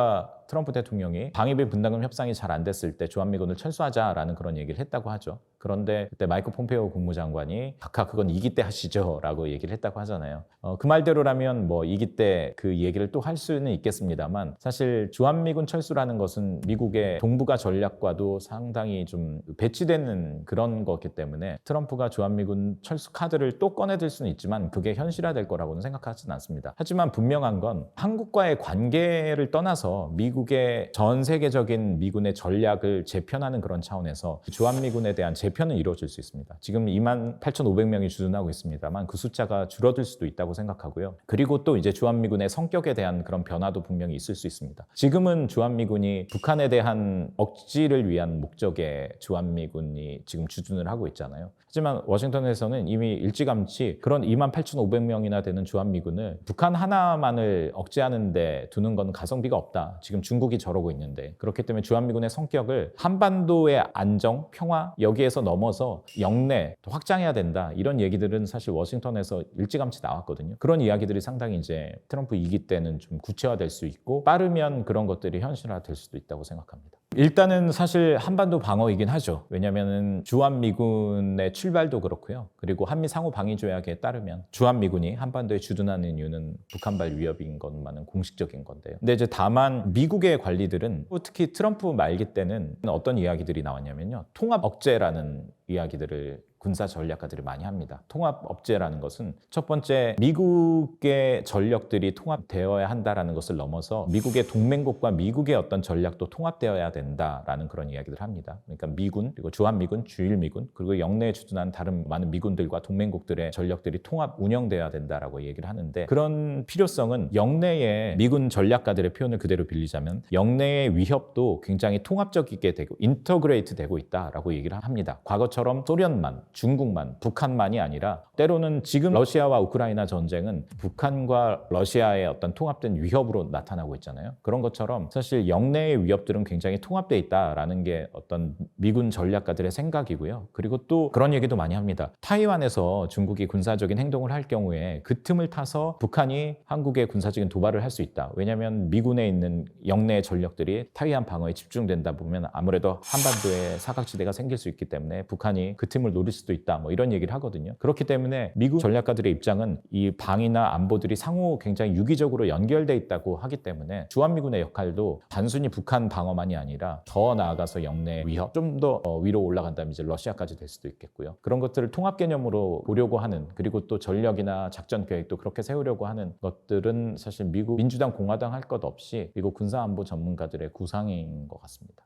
대통령이 방위비 분담금 협상이 잘 안 됐을 때 주한미군을 철수하자라는 그런 얘기를 했다고 하죠. 그런데 그때 마이크 폼페이오 국무장관이 각하 그건 2기 때 하시죠 라고 얘기를 했다고 하잖아요. 그 말대로라면 뭐 2기 때 그 얘기를 또 할 수는 있겠습니다만 사실 주한미군 철수라는 것은 미국의 동북아 전략과도 상당히 좀 배치되는 그런 거기 때문에 트럼프가 주한미군 철수 카드를 또 꺼내들 수는 있지만 그게 현실화될 거라고는 생각하지는 않습니다. 하지만 분명한 건 한국과의 관계를 떠나서 미국의 전 세계적인 미군의 전략을 재편하는 그런 차원에서 주한미군에 대한 재편은 이루어질 수 있습니다. 지금 28,500명이 주둔하고 있습니다만 그 숫자가 줄어들 수도 있다고 생각하고요. 그리고 또 이제 주한미군의 성격에 대한 그런 변화도 분명히 있을 수 있습니다. 지금은 주한미군이 북한에 대한 억지를 위한 목적의 주한미군이 지금 주둔을 하고 있잖아요. 하지만 워싱턴에서는 이미 일찌감치 그런 28,500명이나 되는 주한미군을 북한 하나만을 억제하는 데 두는 건 가성비가 없다. 지금 중국이 저러고 있는데 그렇기 때문에 주한미군의 성격을 한반도의 안정, 평화 여기에서 넘어서 영내 확장해야 된다. 이런 얘기들은 사실 워싱턴에서 일찌감치 나왔거든요. 그런 이야기들이 상당히 이제 트럼프 2기 때는 좀 구체화될 수 있고 빠르면 그런 것들이 현실화될 수도 있다고 생각합니다. 일단은 사실 한반도 방어이긴 하죠. 왜냐하면 주한미군의 출발도 그렇고요. 그리고 한미 상호 방위 조약에 따르면 주한미군이 한반도에 주둔하는 이유는 북한발 위협인 것만은 공식적인 건데요. 근데 이제 다만 미국의 관리들은 특히 트럼프 말기 때는 어떤 이야기들이 나왔냐면요. 통합 억제라는 이야기들을 군사 전략가들이 많이 합니다. 통합 억제라는 것은 첫 번째 미국의 전력들이 통합되어야 한다라는 것을 넘어서 미국의 동맹국과 미국의 어떤 전략도 통합되어야 된다라는 그런 이야기를 합니다. 그러니까 미군, 그리고 주한미군, 주일미군, 그리고 영내에 주둔한 다른 많은 미군들과 동맹국들의 전력들이 통합 운영되어야 된다라고 얘기를 하는데 그런 필요성은 영내의 미군 전략가들의 표현을 그대로 빌리자면 영내의 위협도 굉장히 통합적이게 되고 인터그레이트 되고 있다라고 얘기를 합니다. 과거처럼 소련만 중국만, 북한만이 아니라 때로는 지금 러시아와 우크라이나 전쟁은 북한과 러시아의 어떤 통합된 위협으로 나타나고 있잖아요. 그런 것처럼 사실 영내의 위협들은 굉장히 통합되어 있다라는 게 어떤 미군 전략가들의 생각이고요. 그리고 또 그런 얘기도 많이 합니다. 타이완에서 중국이 군사적인 행동을 할 경우에 그 틈을 타서 북한이 한국에 군사적인 도발을 할 수 있다. 왜냐하면 미군에 있는 영내 전력들이 타이완 방어에 집중된다 보면 아무래도 한반도에 사각지대가 생길 수 있기 때문에 북한이 그 틈을 노릴 수도 있다. 뭐 이런 얘기를 하거든요. 그렇기 때문에 미국 전략가들의 입장은 이 방위나 안보들이 상호 굉장히 유기적으로 연결돼 있다고 하기 때문에 주한미군의 역할도 단순히 북한 방어만이 아니라 더 나아가서 영내 위협, 좀 더 위로 올라간다면 이제 러시아까지 될 수도 있겠고요. 그런 것들을 통합 개념으로 보려고 하는 그리고 또 전력이나 작전 계획도 그렇게 세우려고 하는 것들은 사실 미국 민주당 공화당 할 것 없이 미국 군사안보 전문가들의 구상인 것 같습니다.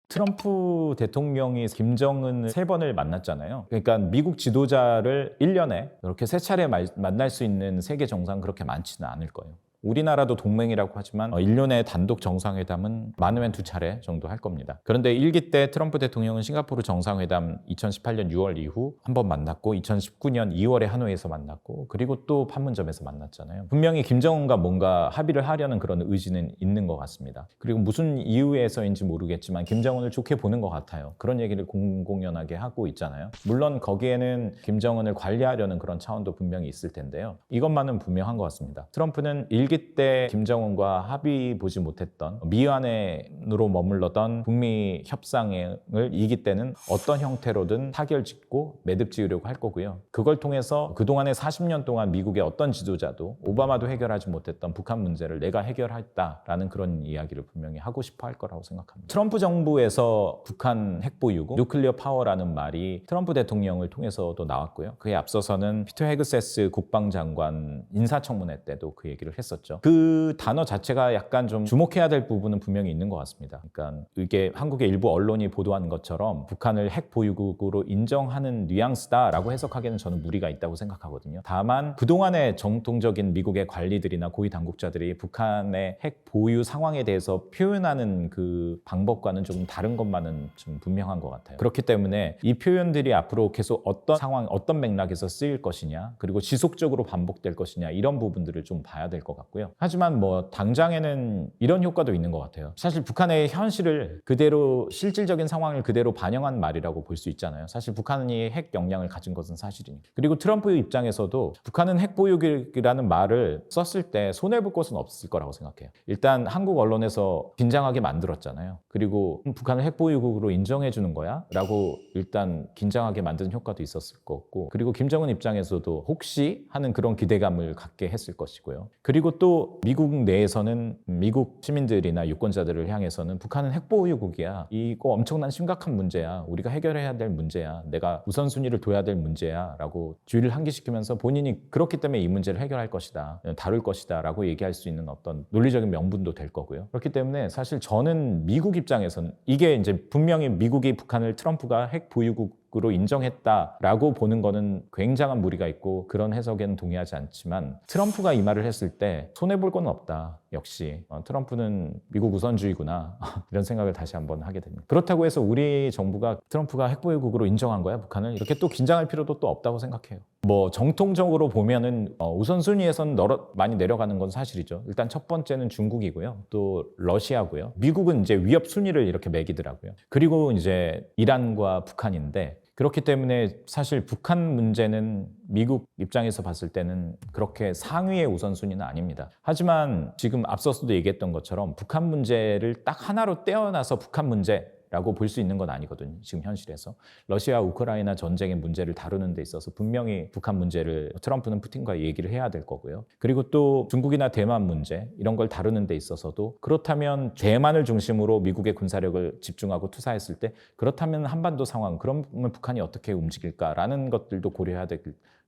트럼프 대통령이 김정은을 3번을 만났잖아요. 그러니까 미국 지도자를 1년에 이렇게 3차례 만날 수 있는 세계 정상 그렇게 많지는 않을 거예요. 우리나라도 동맹이라고 하지만 1년에 단독 정상회담은 많으면 2차례 정도 할 겁니다. 그런데 1기 때 트럼프 대통령은 싱가포르 정상회담 2018년 6월 이후 한 번 만났고 2019년 2월에 하노이에서 만났고 그리고 또 판문점에서 만났잖아요. 분명히 김정은과 뭔가 합의를 하려는 그런 의지는 있는 것 같습니다. 그리고 무슨 이유에서인지 모르겠지만 김정은을 좋게 보는 것 같아요. 그런 얘기를 공공연하게 하고 있잖아요. 물론 거기에는 김정은을 관리하려는 그런 차원도 분명히 있을 텐데요. 이것만은 분명한 것 같습니다. 트럼프는 1기 때 김정은과 합의 보지 못했던 미완으로 머물렀던 북미 협상을 2기 때는 어떤 형태로든 타결짓고 매듭 지으려고 할 거고요. 그걸 통해서 그동안의 40년 동안 미국의 어떤 지도자도 오바마도 해결하지 못했던 북한 문제를 내가 해결했다라는 그런 이야기를 분명히 하고 싶어 할 거라고 생각합니다. 트럼프 정부에서 북한 핵보유고 뉴클리어 파워라는 말이 트럼프 대통령을 통해서도 나왔고요. 그에 앞서서는 피터 헤그세스 국방장관 인사청문회 때도 그 얘기를 했었죠. 그 단어 자체가 약간 좀 주목해야 될 부분은 분명히 있는 것 같습니다. 그러니까 이게 한국의 일부 언론이 보도한 것처럼 북한을 핵 보유국으로 인정하는 뉘앙스다라고 해석하기에는 저는 무리가 있다고 생각하거든요. 다만 그동안의 정통적인 미국의 관리들이나 고위 당국자들이 북한의 핵 보유 상황에 대해서 표현하는 그 방법과는 조금 다른 것만은 좀 분명한 것 같아요. 그렇기 때문에 이 표현들이 앞으로 계속 어떤 상황, 어떤 맥락에서 쓰일 것이냐, 그리고 지속적으로 반복될 것이냐, 이런 부분들을 좀 봐야 될 것 같고요. 하지만 뭐 당장에는 이런 효과도 있는 것 같아요. 사실 북한의 현실을 그대로, 실질적인 상황을 그대로 반영한 말이라고 볼 수 있잖아요. 사실 북한이 핵 역량을 가진 것은 사실이니까. 그리고 트럼프 입장에서도 북한은 핵 보유국이라는 말을 썼을 때 손해볼 것은 없을 거라고 생각해요. 일단 한국 언론에서 긴장하게 만들었잖아요. 그리고 북한을 핵 보유국으로 인정해 주는 거야? 라고 일단 긴장하게 만드는 효과도 있었을 거고, 그리고 김정은 입장에서도 혹시 하는 그런 기대감을 갖게 했을 것이고요. 그리고 또 미국 내에서는 미국 시민들이나 유권자들을 향해서는 북한은 핵 보유국이야. 이거 엄청난 심각한 문제야. 우리가 해결해야 될 문제야. 내가 우선순위를 둬야 될 문제야. 라고 주의를 환기시키면서 본인이 그렇기 때문에 이 문제를 해결할 것이다. 다룰 것이다. 라고 얘기할 수 있는 어떤 논리적인 명분도 될 거고요. 그렇기 때문에 사실 저는 미국 입장에서는 이게 이제 분명히 미국이 북한을 트럼프가 핵 보유국으로 인정했다라고 보는 거는 굉장한 무리가 있고 그런 해석에는 동의하지 않지만, 트럼프가 이 말을 했을 때 손해볼 건 없다. 역시 트럼프는 미국 우선주의구나 이런 생각을 다시 한번 하게 됩니다. 그렇다고 해서 우리 정부가 트럼프가 핵보유국으로 인정한 거야 북한을, 이렇게 또 긴장할 필요도 또 없다고 생각해요. 뭐 정통적으로 보면은 우선순위에서는 많이 내려가는 건 사실이죠. 일단 첫 번째는 중국이고요, 또 러시아고요, 미국은 이제 위협 순위를 이렇게 매기더라고요. 그리고 이제 이란과 북한인데, 그렇기 때문에 사실 북한 문제는 미국 입장에서 봤을 때는 그렇게 상위의 우선순위는 아닙니다. 하지만 지금 앞서서도 얘기했던 것처럼 북한 문제를 딱 하나로 떼어놔서 북한 문제라고 볼 수 있는 건 아니거든요. 지금 현실에서 러시아 우크라이나 전쟁의 문제를 다루는 데 있어서 분명히 북한 문제를 트럼프는 푸틴과 얘기를 해야 될 거고요. 그리고 또 중국이나 대만 문제 이런 걸 다루는 데 있어서도, 그렇다면 대만을 중심으로 미국의 군사력을 집중하고 투사했을 때, 그렇다면 한반도 상황, 그러면 북한이 어떻게 움직일까라는 것들도 고려해야 될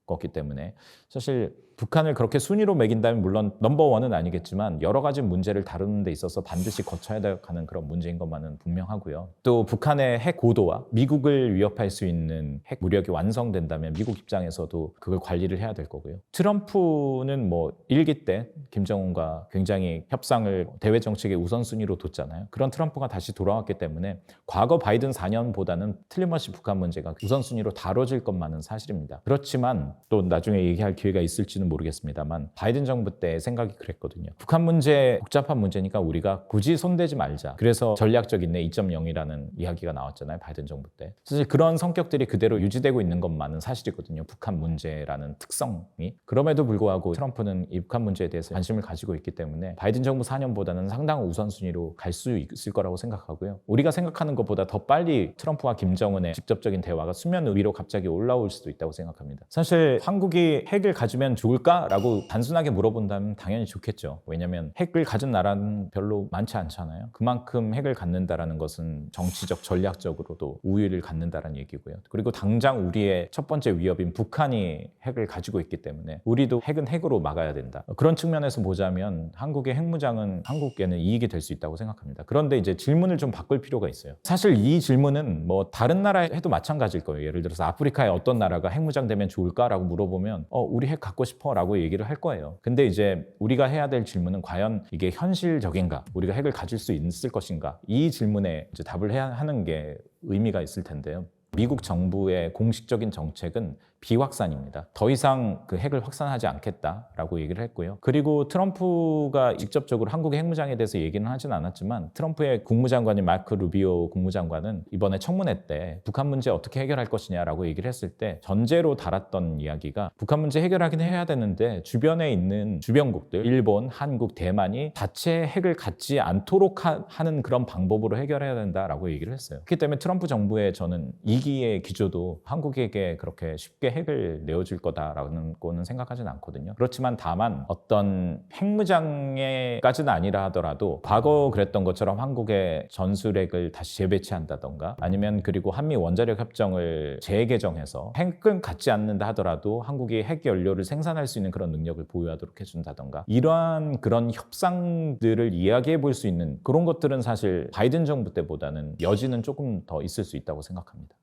거기 때문에, 사실 북한을 그렇게 순위로 매긴다면 물론 넘버원은 아니겠지만 여러 가지 문제를 다루는 데 있어서 반드시 거쳐야 하는 그런 문제인 것만은 분명하고요. 또 북한의 핵 고도와 미국을 위협할 수 있는 핵 무력이 완성된다면 미국 입장에서도 그걸 관리를 해야 될 거고요. 트럼프는 뭐 1기 때 김정은과 굉장히 협상을 대외 정책의 우선순위로 뒀잖아요. 그런 트럼프가 다시 돌아왔기 때문에 과거 바이든 4년보다는 틀림없이 북한 문제가 우선순위로 다뤄질 것만은 사실입니다. 그렇지만 또 나중에 얘기할 기회가 있을지는 모르겠습니다만, 바이든 정부 때 생각이 그랬거든요. 북한 문제 복잡한 문제니까 우리가 굳이 손대지 말자. 그래서 전략적 인내 2.0이라는 이야기가 나왔잖아요, 바이든 정부 때. 사실 그런 성격들이 그대로 유지되고 있는 것만은 사실이거든요, 북한 문제라는 특성이. 그럼에도 불구하고 트럼프는 이 북한 문제에 대해서 관심을 가지고 있기 때문에 바이든 정부 4년보다는 상당한 우선순위로 갈 수 있을 거라고 생각하고요. 우리가 생각하는 것보다 더 빨리 트럼프와 김정은의 직접적인 대화가 수면 위로 갑자기 올라올 수도 있다고 생각합니다. 사실 한국이 핵을 가지면 좋을까라고 단순하게 물어본다면 당연히 좋겠죠. 왜냐하면 핵을 가진 나라는 별로 많지 않잖아요. 그만큼 핵을 갖는다라는 것은 정치적, 전략적으로도 우위를 갖는다라는 얘기고요. 그리고 당장 우리의 첫 번째 위협인 북한이 핵을 가지고 있기 때문에 우리도 핵은 핵으로 막아야 된다. 그런 측면에서 보자면 한국의 핵무장은 한국에는 이익이 될 수 있다고 생각합니다. 그런데 이제 질문을 좀 바꿀 필요가 있어요. 사실 이 질문은 뭐 다른 나라에 해도 마찬가지일 거예요. 예를 들어서 아프리카의 어떤 나라가 핵무장 되면 좋을까라고 물어보면 우리 핵 갖고 싶어 싶어라고 얘기를 할 거예요. 근데 이제 우리가 해야 될 질문은 과연 이게 현실적인가? 우리가 핵을 가질 수 있을 것인가? 이 질문에 이제 답을 해야 하는 게 의미가 있을 텐데요. 미국 정부의 공식적인 정책은 비확산입니다. 더 이상 그 핵을 확산하지 않겠다라고 얘기를 했고요. 그리고 트럼프가 직접적으로 한국의 핵무장에 대해서 얘기는 하진 않았지만 트럼프의 국무장관인 마크 루비오 국무장관은 이번에 청문회 때 북한 문제 어떻게 해결할 것이냐라고 얘기를 했을 때 전제로 달았던 이야기가 북한 문제 해결하긴 해야 되는데 주변에 있는 주변국들 일본, 한국, 대만이 자체 핵을 갖지 않도록 하는 그런 방법으로 해결해야 된다라고 얘기를 했어요. 그렇기 때문에 트럼프 정부의 저는 2기의 기조도 한국에게 그렇게 쉽게 핵을 내어줄 거다라는 거는 생각하진 않거든요. 그렇지만 다만 어떤 핵무장에까지는 아니라 하더라도 과거 그랬던 것처럼 한국의 전술핵을 다시 재배치한다던가 아니면 그리고 한미 원자력 협정을 재개정해서 핵을 갖지 않는다 하더라도 한국이 핵 연료를 생산할 수 있는 그런 능력을 보유하도록 해준다던가 이러한 그런 협상들을 이야기해 볼 수 있는 그런 것들은 사실 바이든 정부 때보다는 여지는 조금 더 있을 수 있다고 생각합니다.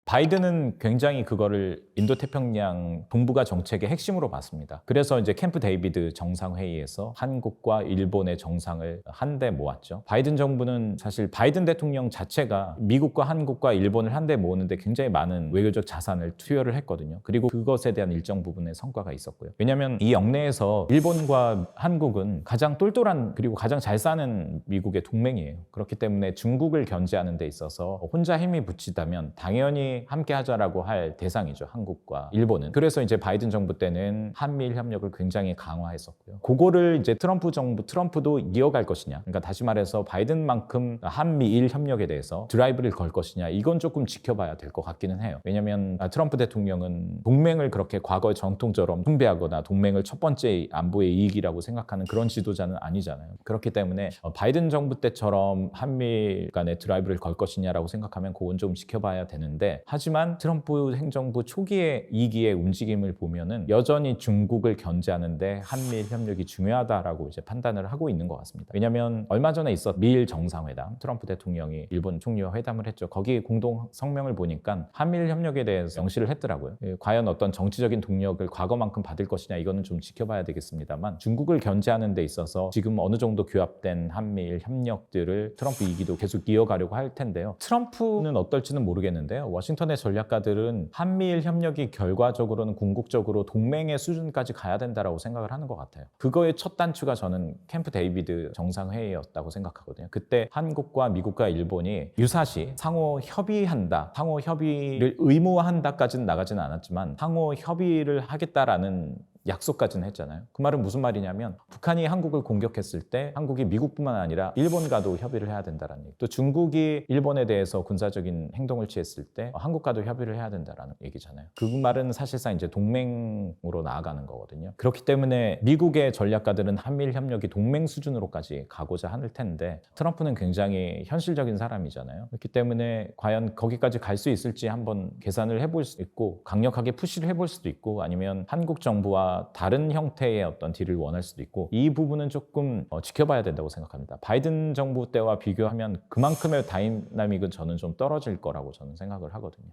바이든은 굉장히 그거를 인도태평양 동북아 정책의 핵심으로 봤습니다. 그래서 이제 캠프 데이비드 정상회의에서 한국과 일본의 정상을 한데 모았죠. 바이든 정부는 사실 바이든 대통령 자체가 미국과 한국과 일본을 한데 모으는데 굉장히 많은 외교적 자산을 투여를 했거든요. 그리고 그것에 대한 일정 부분의 성과가 있었고요. 왜냐하면 이 영내에서 일본과 한국은 가장 똘똘한 그리고 가장 잘 사는 미국의 동맹이에요. 그렇기 때문에 중국을 견제하는 데 있어서 혼자 힘이 붙이다면 당연히 함께 하자라고 할 대상이죠. 한국과 일본은. 그래서 이제 바이든 정부 때는 한미일 협력을 굉장히 강화했었고요. 그거를 이제 트럼프도 이어갈 것이냐. 그러니까 다시 말해서 바이든만큼 한미일 협력에 대해서 드라이브를 걸 것이냐. 이건 조금 지켜봐야 될 것 같기는 해요. 왜냐하면 트럼프 대통령은 동맹을 그렇게 과거의 전통처럼 숭배하거나 동맹을 첫 번째 안보의 이익이라고 생각하는 그런 지도자는 아니잖아요. 그렇기 때문에 바이든 정부 때처럼 한미일 간에 드라이브를 걸 것이냐라고 생각하면 그건 좀 지켜봐야 되는데 하지만 트럼프 행정부 초기의 2기의 움직임을 보면은 여전히 중국을 견제하는데 한미일 협력이 중요하다라고 이제 판단을 하고 있는 것 같습니다. 왜냐하면 얼마 전에 있었던 미일 정상회담, 트럼프 대통령이 일본 총리와 회담을 했죠. 거기 공동 성명을 보니까 한미일 협력에 대해서 명시를 했더라고요. 과연 어떤 정치적인 동력을 과거만큼 받을 것이냐 이거는 좀 지켜봐야 되겠습니다만 중국을 견제하는 데 있어서 지금 어느 정도 규합된 한미일 협력들을 트럼프 2기도 계속 이어가려고 할 텐데요. 트럼프는 어떨지는 모르겠는데요. 워싱턴의 전략가들은 한미일 협력이 결과적으로는 궁극적으로 동맹의 수준까지 가야 된다라고 생각을 하는 것 같아요. 그거의 첫 단추가 저는 캠프 데이비드 정상회의였다고 생각하거든요. 그때 한국과 미국과 일본이 유사시 상호 협의한다, 상호 협의를 의무화한다까지는 나가지는 않았지만 상호 협의를 하겠다라는 약속까지는 했잖아요. 그 말은 무슨 말이냐면 북한이 한국을 공격했을 때 한국이 미국뿐만 아니라 일본과도 협의를 해야 된다는 얘기. 또 중국이 일본에 대해서 군사적인 행동을 취했을 때 한국과도 협의를 해야 된다는 얘기잖아요. 그 말은 사실상 이제 동맹으로 나아가는 거거든요. 그렇기 때문에 미국의 전략가들은 한미일 협력이 동맹 수준으로까지 가고자 할 텐데 트럼프는 굉장히 현실적인 사람이잖아요. 그렇기 때문에 과연 거기까지 갈 수 있을지 한번 계산을 해볼 수 있고 강력하게 푸시를 해볼 수도 있고 아니면 한국 정부와 다른 형태의 어떤 딜을 원할 수도 있고 이 부분은 조금 지켜봐야 된다고 생각합니다. 바이든 정부 때와 비교하면 그만큼의 다이나믹은 저는 좀 떨어질 거라고 저는 생각을 하거든요.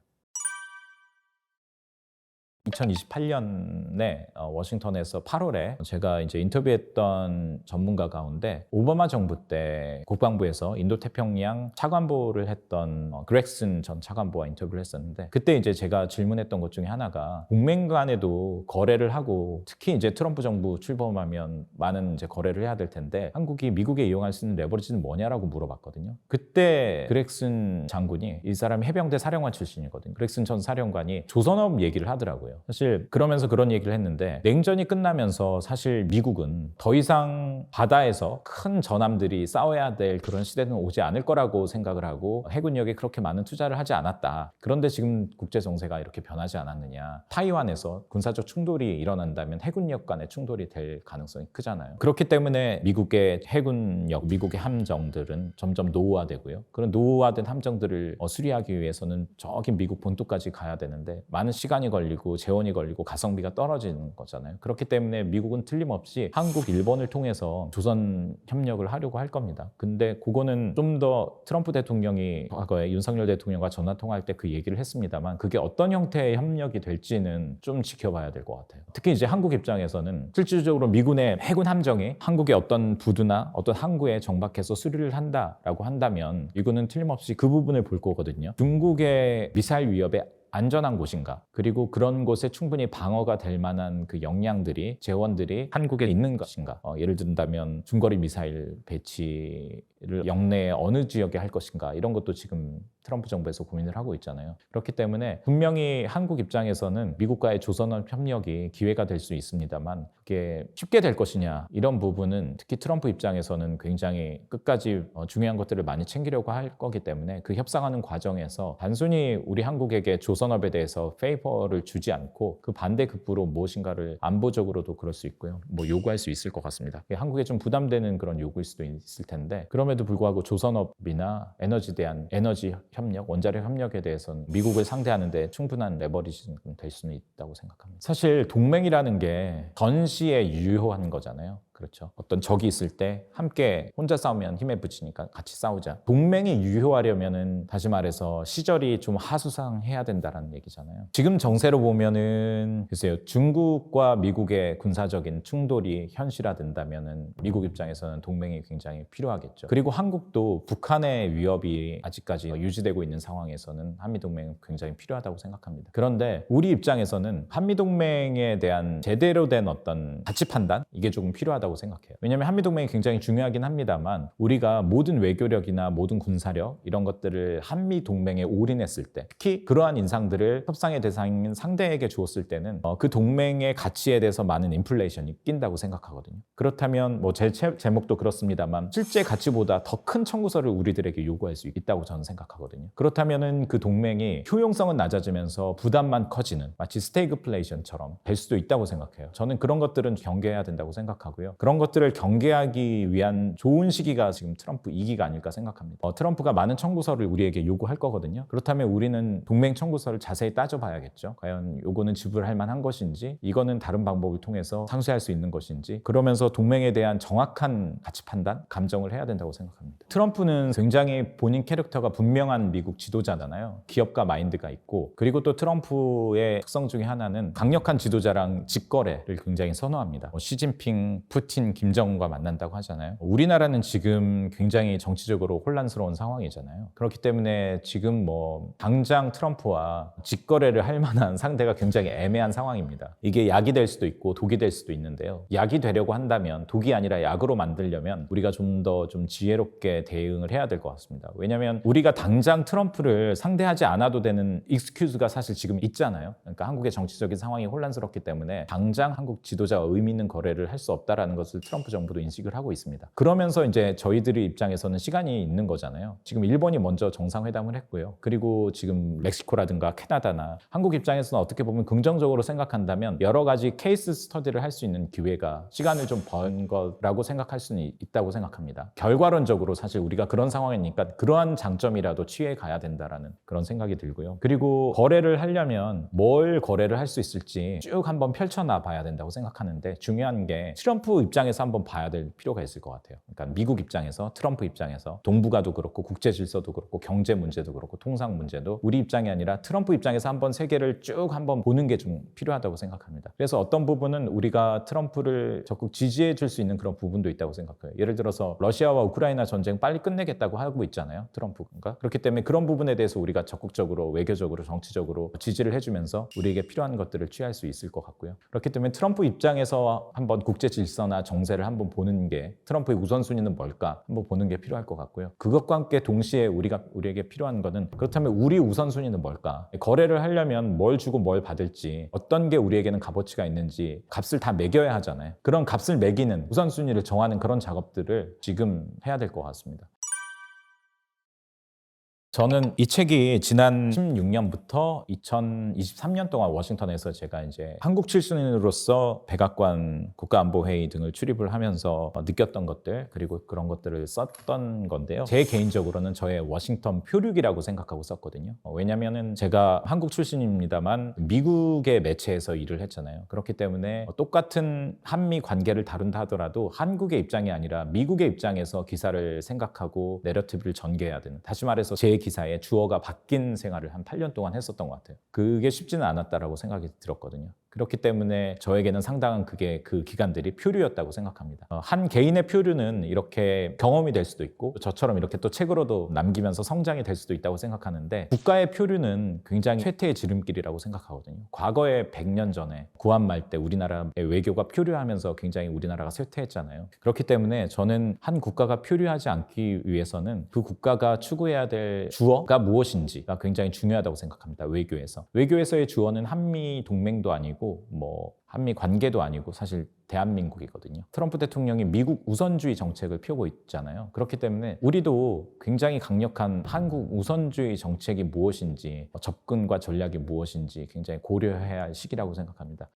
2028년에 워싱턴에서 8월에 제가 이제 인터뷰했던 전문가 가운데 오바마 정부 때 국방부에서 인도태평양 차관보를 했던 그렉슨 전 차관보와 인터뷰를 했었는데 그때 이제 제가 질문했던 것 중에 하나가 동맹 간에도 거래를 하고 특히 이제 트럼프 정부 출범하면 많은 이제 거래를 해야 될 텐데 한국이 미국에 이용할 수 있는 레버리지는 뭐냐라고 물어봤거든요. 그때 그렉슨 장군이 이 사람이 해병대 사령관 출신이거든요. 그렉슨 전 사령관이 조선업 얘기를 하더라고요. 사실 그러면서 그런 얘기를 했는데 냉전이 끝나면서 사실 미국은 더 이상 바다에서 큰 전함들이 싸워야 될 그런 시대는 오지 않을 거라고 생각을 하고 해군력에 그렇게 많은 투자를 하지 않았다. 그런데 지금 국제 정세가 이렇게 변하지 않았느냐. 타이완에서 군사적 충돌이 일어난다면 해군력 간의 충돌이 될 가능성이 크잖아요. 그렇기 때문에 미국의 해군력, 미국의 함정들은 점점 노후화되고요. 그런 노후화된 함정들을 수리하기 위해서는 저기 미국 본토까지 가야 되는데 많은 시간이 걸리고 재원이 걸리고 가성비가 떨어지는 거잖아요. 그렇기 때문에 미국은 틀림없이 한국, 일본을 통해서 조선 협력을 하려고 할 겁니다. 근데 그거는 좀 더 트럼프 대통령이 과거에 윤석열 대통령과 전화 통화할 때 그 얘기를 했습니다만 그게 어떤 형태의 협력이 될지는 좀 지켜봐야 될 것 같아요. 특히 이제 한국 입장에서는 실질적으로 미군의 해군 함정이 한국의 어떤 부두나 어떤 항구에 정박해서 수리를 한다라고 한다면 미군은 틀림없이 그 부분을 볼 거거든요. 중국의 미사일 위협에 안전한 곳인가, 그리고 그런 곳에 충분히 방어가 될 만한 그 역량들이, 재원들이 한국에 있는 것인가. 예를 든다면 중거리 미사일 배치를 영내의 어느 지역에 할 것인가, 이런 것도 지금 트럼프 정부에서 고민을 하고 있잖아요. 그렇기 때문에 분명히 한국 입장에서는 미국과의 조선업 협력이 기회가 될 수 있습니다만 그게 쉽게 될 것이냐, 이런 부분은 특히 트럼프 입장에서는 굉장히 끝까지 중요한 것들을 많이 챙기려고 할 거기 때문에 그 협상하는 과정에서 단순히 우리 한국에게 조선업에 대해서 페이퍼를 주지 않고 그 반대급부로 무엇인가를 안보적으로도 그럴 수 있고요. 뭐 요구할 수 있을 것 같습니다. 한국에 좀 부담되는 그런 요구일 수도 있을 텐데 그럼에도 불구하고 조선업이나 에너지에 대한 에너지 협력, 원자력 협력에 대해서는 미국을 상대하는 데 충분한 레버리지는 될 수는 있다고 생각합니다. 사실 동맹이라는 게 전시에 유효한 거잖아요. 그렇죠. 어떤 적이 있을 때 함께 혼자 싸우면 힘에 부치니까 같이 싸우자. 동맹이 유효하려면은 다시 말해서 시절이 좀 하수상해야 된다라는 얘기잖아요. 지금 정세로 보면은 글쎄요, 중국과 미국의 군사적인 충돌이 현실화된다면은 미국 입장에서는 동맹이 굉장히 필요하겠죠. 그리고 한국도 북한의 위협이 아직까지 유지되고 있는 상황에서는 한미동맹은 굉장히 필요하다고 생각합니다. 그런데 우리 입장에서는 한미동맹에 대한 제대로 된 어떤 가치 판단, 이게 조금 필요하다고 생각해요. 왜냐하면 한미동맹이 굉장히 중요하긴 합니다만 우리가 모든 외교력이나 모든 군사력 이런 것들을 한미동맹에 올인했을 때, 특히 그러한 인상들을 협상의 대상인 상대에게 주었을 때는 그 동맹의 가치에 대해서 많은 인플레이션이 낀다고 생각하거든요. 그렇다면 뭐 제 제목도 그렇습니다만 실제 가치보다 더 큰 청구서를 우리들에게 요구할 수 있다고 저는 생각하거든요. 그렇다면은 그 동맹이 효용성은 낮아지면서 부담만 커지는, 마치 스태그플레이션처럼 될 수도 있다고 생각해요. 저는 그런 것들은 경계해야 된다고 생각하고요. 그런 것들을 경계하기 위한 좋은 시기가 지금 트럼프 2기가 아닐까 생각합니다. 트럼프가 많은 청구서를 우리에게 요구할 거거든요. 그렇다면 우리는 동맹 청구서를 자세히 따져봐야겠죠. 과연 요거는 지불할 만한 것인지, 이거는 다른 방법을 통해서 상쇄할 수 있는 것인지, 그러면서 동맹에 대한 정확한 가치 판단, 감정을 해야 된다고 생각합니다. 트럼프는 굉장히 본인 캐릭터가 분명한 미국 지도자잖아요. 기업가 마인드가 있고, 그리고 또 트럼프의 특성 중에 하나는 강력한 지도자랑 직거래를 굉장히 선호합니다. 시진핑, 푸틴, 김정은과 만난다고 하잖아요. 우리나라는 지금 굉장히 정치적으로 혼란스러운 상황이잖아요. 그렇기 때문에 지금 뭐 당장 트럼프와 직거래를 할 만한 상대가 굉장히 애매한 상황입니다. 이게 약이 될 수도 있고 독이 될 수도 있는데요. 약이 되려고 한다면, 독이 아니라 약으로 만들려면 우리가 좀 더 지혜롭게 대응을 해야 될 것 같습니다. 왜냐하면 우리가 당장 트럼프를 상대하지 않아도 되는 익스큐즈가 사실 지금 있잖아요. 그러니까 한국의 정치적인 상황이 혼란스럽기 때문에 당장 한국 지도자와 의미 있는 거래를 할 수 없다라는 것을 트럼프 정부도 인식을 하고 있습니다. 그러면서 이제 저희들의 입장에서는 시간이 있는 거잖아요. 지금 일본이 먼저 정상회담을 했고요. 그리고 지금 멕시코라든가 캐나다나, 한국 입장에서는 어떻게 보면 긍정적으로 생각한다면 여러 가지 케이스 스터디를 할 수 있는 기회가, 시간을 좀 번 거라고 생각할 수는 있다고 생각합니다. 결과론적으로 사실 우리가 그런 상황이니까 그러한 장점이라도 취해 가야 된다라는 그런 생각이 들고요. 그리고 거래를 하려면 뭘 거래를 할 수 있을지 쭉 한번 펼쳐놔 봐야 된다고 생각하는데, 중요한 게 트럼프 입장에서 한번 봐야 될 필요가 있을 것 같아요. 그러니까 미국 입장에서, 트럼프 입장에서, 동북아도 그렇고 국제 질서도 그렇고 경제 문제도 그렇고 통상 문제도 우리 입장이 아니라 트럼프 입장에서 한번 세계를 쭉 한번 보는 게 좀 필요하다고 생각합니다. 그래서 어떤 부분은 우리가 트럼프를 적극 지지해 줄 수 있는 그런 부분도 있다고 생각해요. 예를 들어서 러시아와 우크라이나 전쟁 빨리 끝내겠다고 하고 있잖아요, 트럼프가. 그렇기 때문에 그런 부분에 대해서 우리가 적극적으로 외교적으로 정치적으로 지지를 해주면서 우리에게 필요한 것들을 취할 수 있을 것 같고요. 그렇기 때문에 트럼프 입장에서 한번 국제 질서나 정세를 한번 보는 게, 트럼프의 우선순위는 뭘까 한번 보는 게 필요할 것 같고요. 그것과 함께 동시에 우리에게 필요한 거는, 그렇다면 우리 우선순위는 뭘까? 거래를 하려면 뭘 주고 뭘 받을지, 어떤 게 우리에게는 값어치가 있는지 값을 다 매겨야 하잖아요. 그런 값을 매기는, 우선순위를 정하는 그런 작업들을 지금 해야 될 것 같습니다. 저는 이 책이 지난 16년부터 2023년 동안 워싱턴에서 제가 이제 한국 출신으로서 백악관 국가안보회의 등을 출입을 하면서 느꼈던 것들, 그리고 그런 것들을 썼던 건데요. 제 개인적으로는 저의 워싱턴 표류기라고 생각하고 썼거든요. 왜냐면은 제가 한국 출신입니다만 미국의 매체에서 일을 했잖아요. 그렇기 때문에 똑같은 한미 관계를 다룬다 하더라도 한국의 입장이 아니라 미국의 입장에서 기사를 생각하고 내러티브를 전개해야 되는, 다시 말해서 제 기사에 주어가 바뀐 생활을 한 8년 동안 했었던 것 같아요. 그게 쉽지는 않았다라고 생각이 들었거든요. 그렇기 때문에 저에게는 상당한 그게 그 기간들이 표류였다고 생각합니다. 한 개인의 표류는 이렇게 경험이 될 수도 있고 저처럼 이렇게 또 책으로도 남기면서 성장이 될 수도 있다고 생각하는데, 국가의 표류는 굉장히 쇠퇴의 지름길이라고 생각하거든요. 과거에 100년 전에 구한말 때 우리나라의 외교가 표류하면서 굉장히 우리나라가 쇠퇴했잖아요. 그렇기 때문에 저는 한 국가가 표류하지 않기 위해서는 그 국가가 추구해야 될 주어가 무엇인지가 굉장히 중요하다고 생각합니다. 외교에서의 주어는 한미 동맹도 아니고 뭐 한미 관계도 아니고 사실 대한민국이거든요. 트럼프 대통령이 미국 우선주의 정책을 펴고 있잖아요. 그렇기 때문에 우리도 굉장히 강력한 한국 우선주의 정책이 무엇인지, 접근과 전략이 무엇인지 굉장히 고려해야 할 시기라고 생각합니다.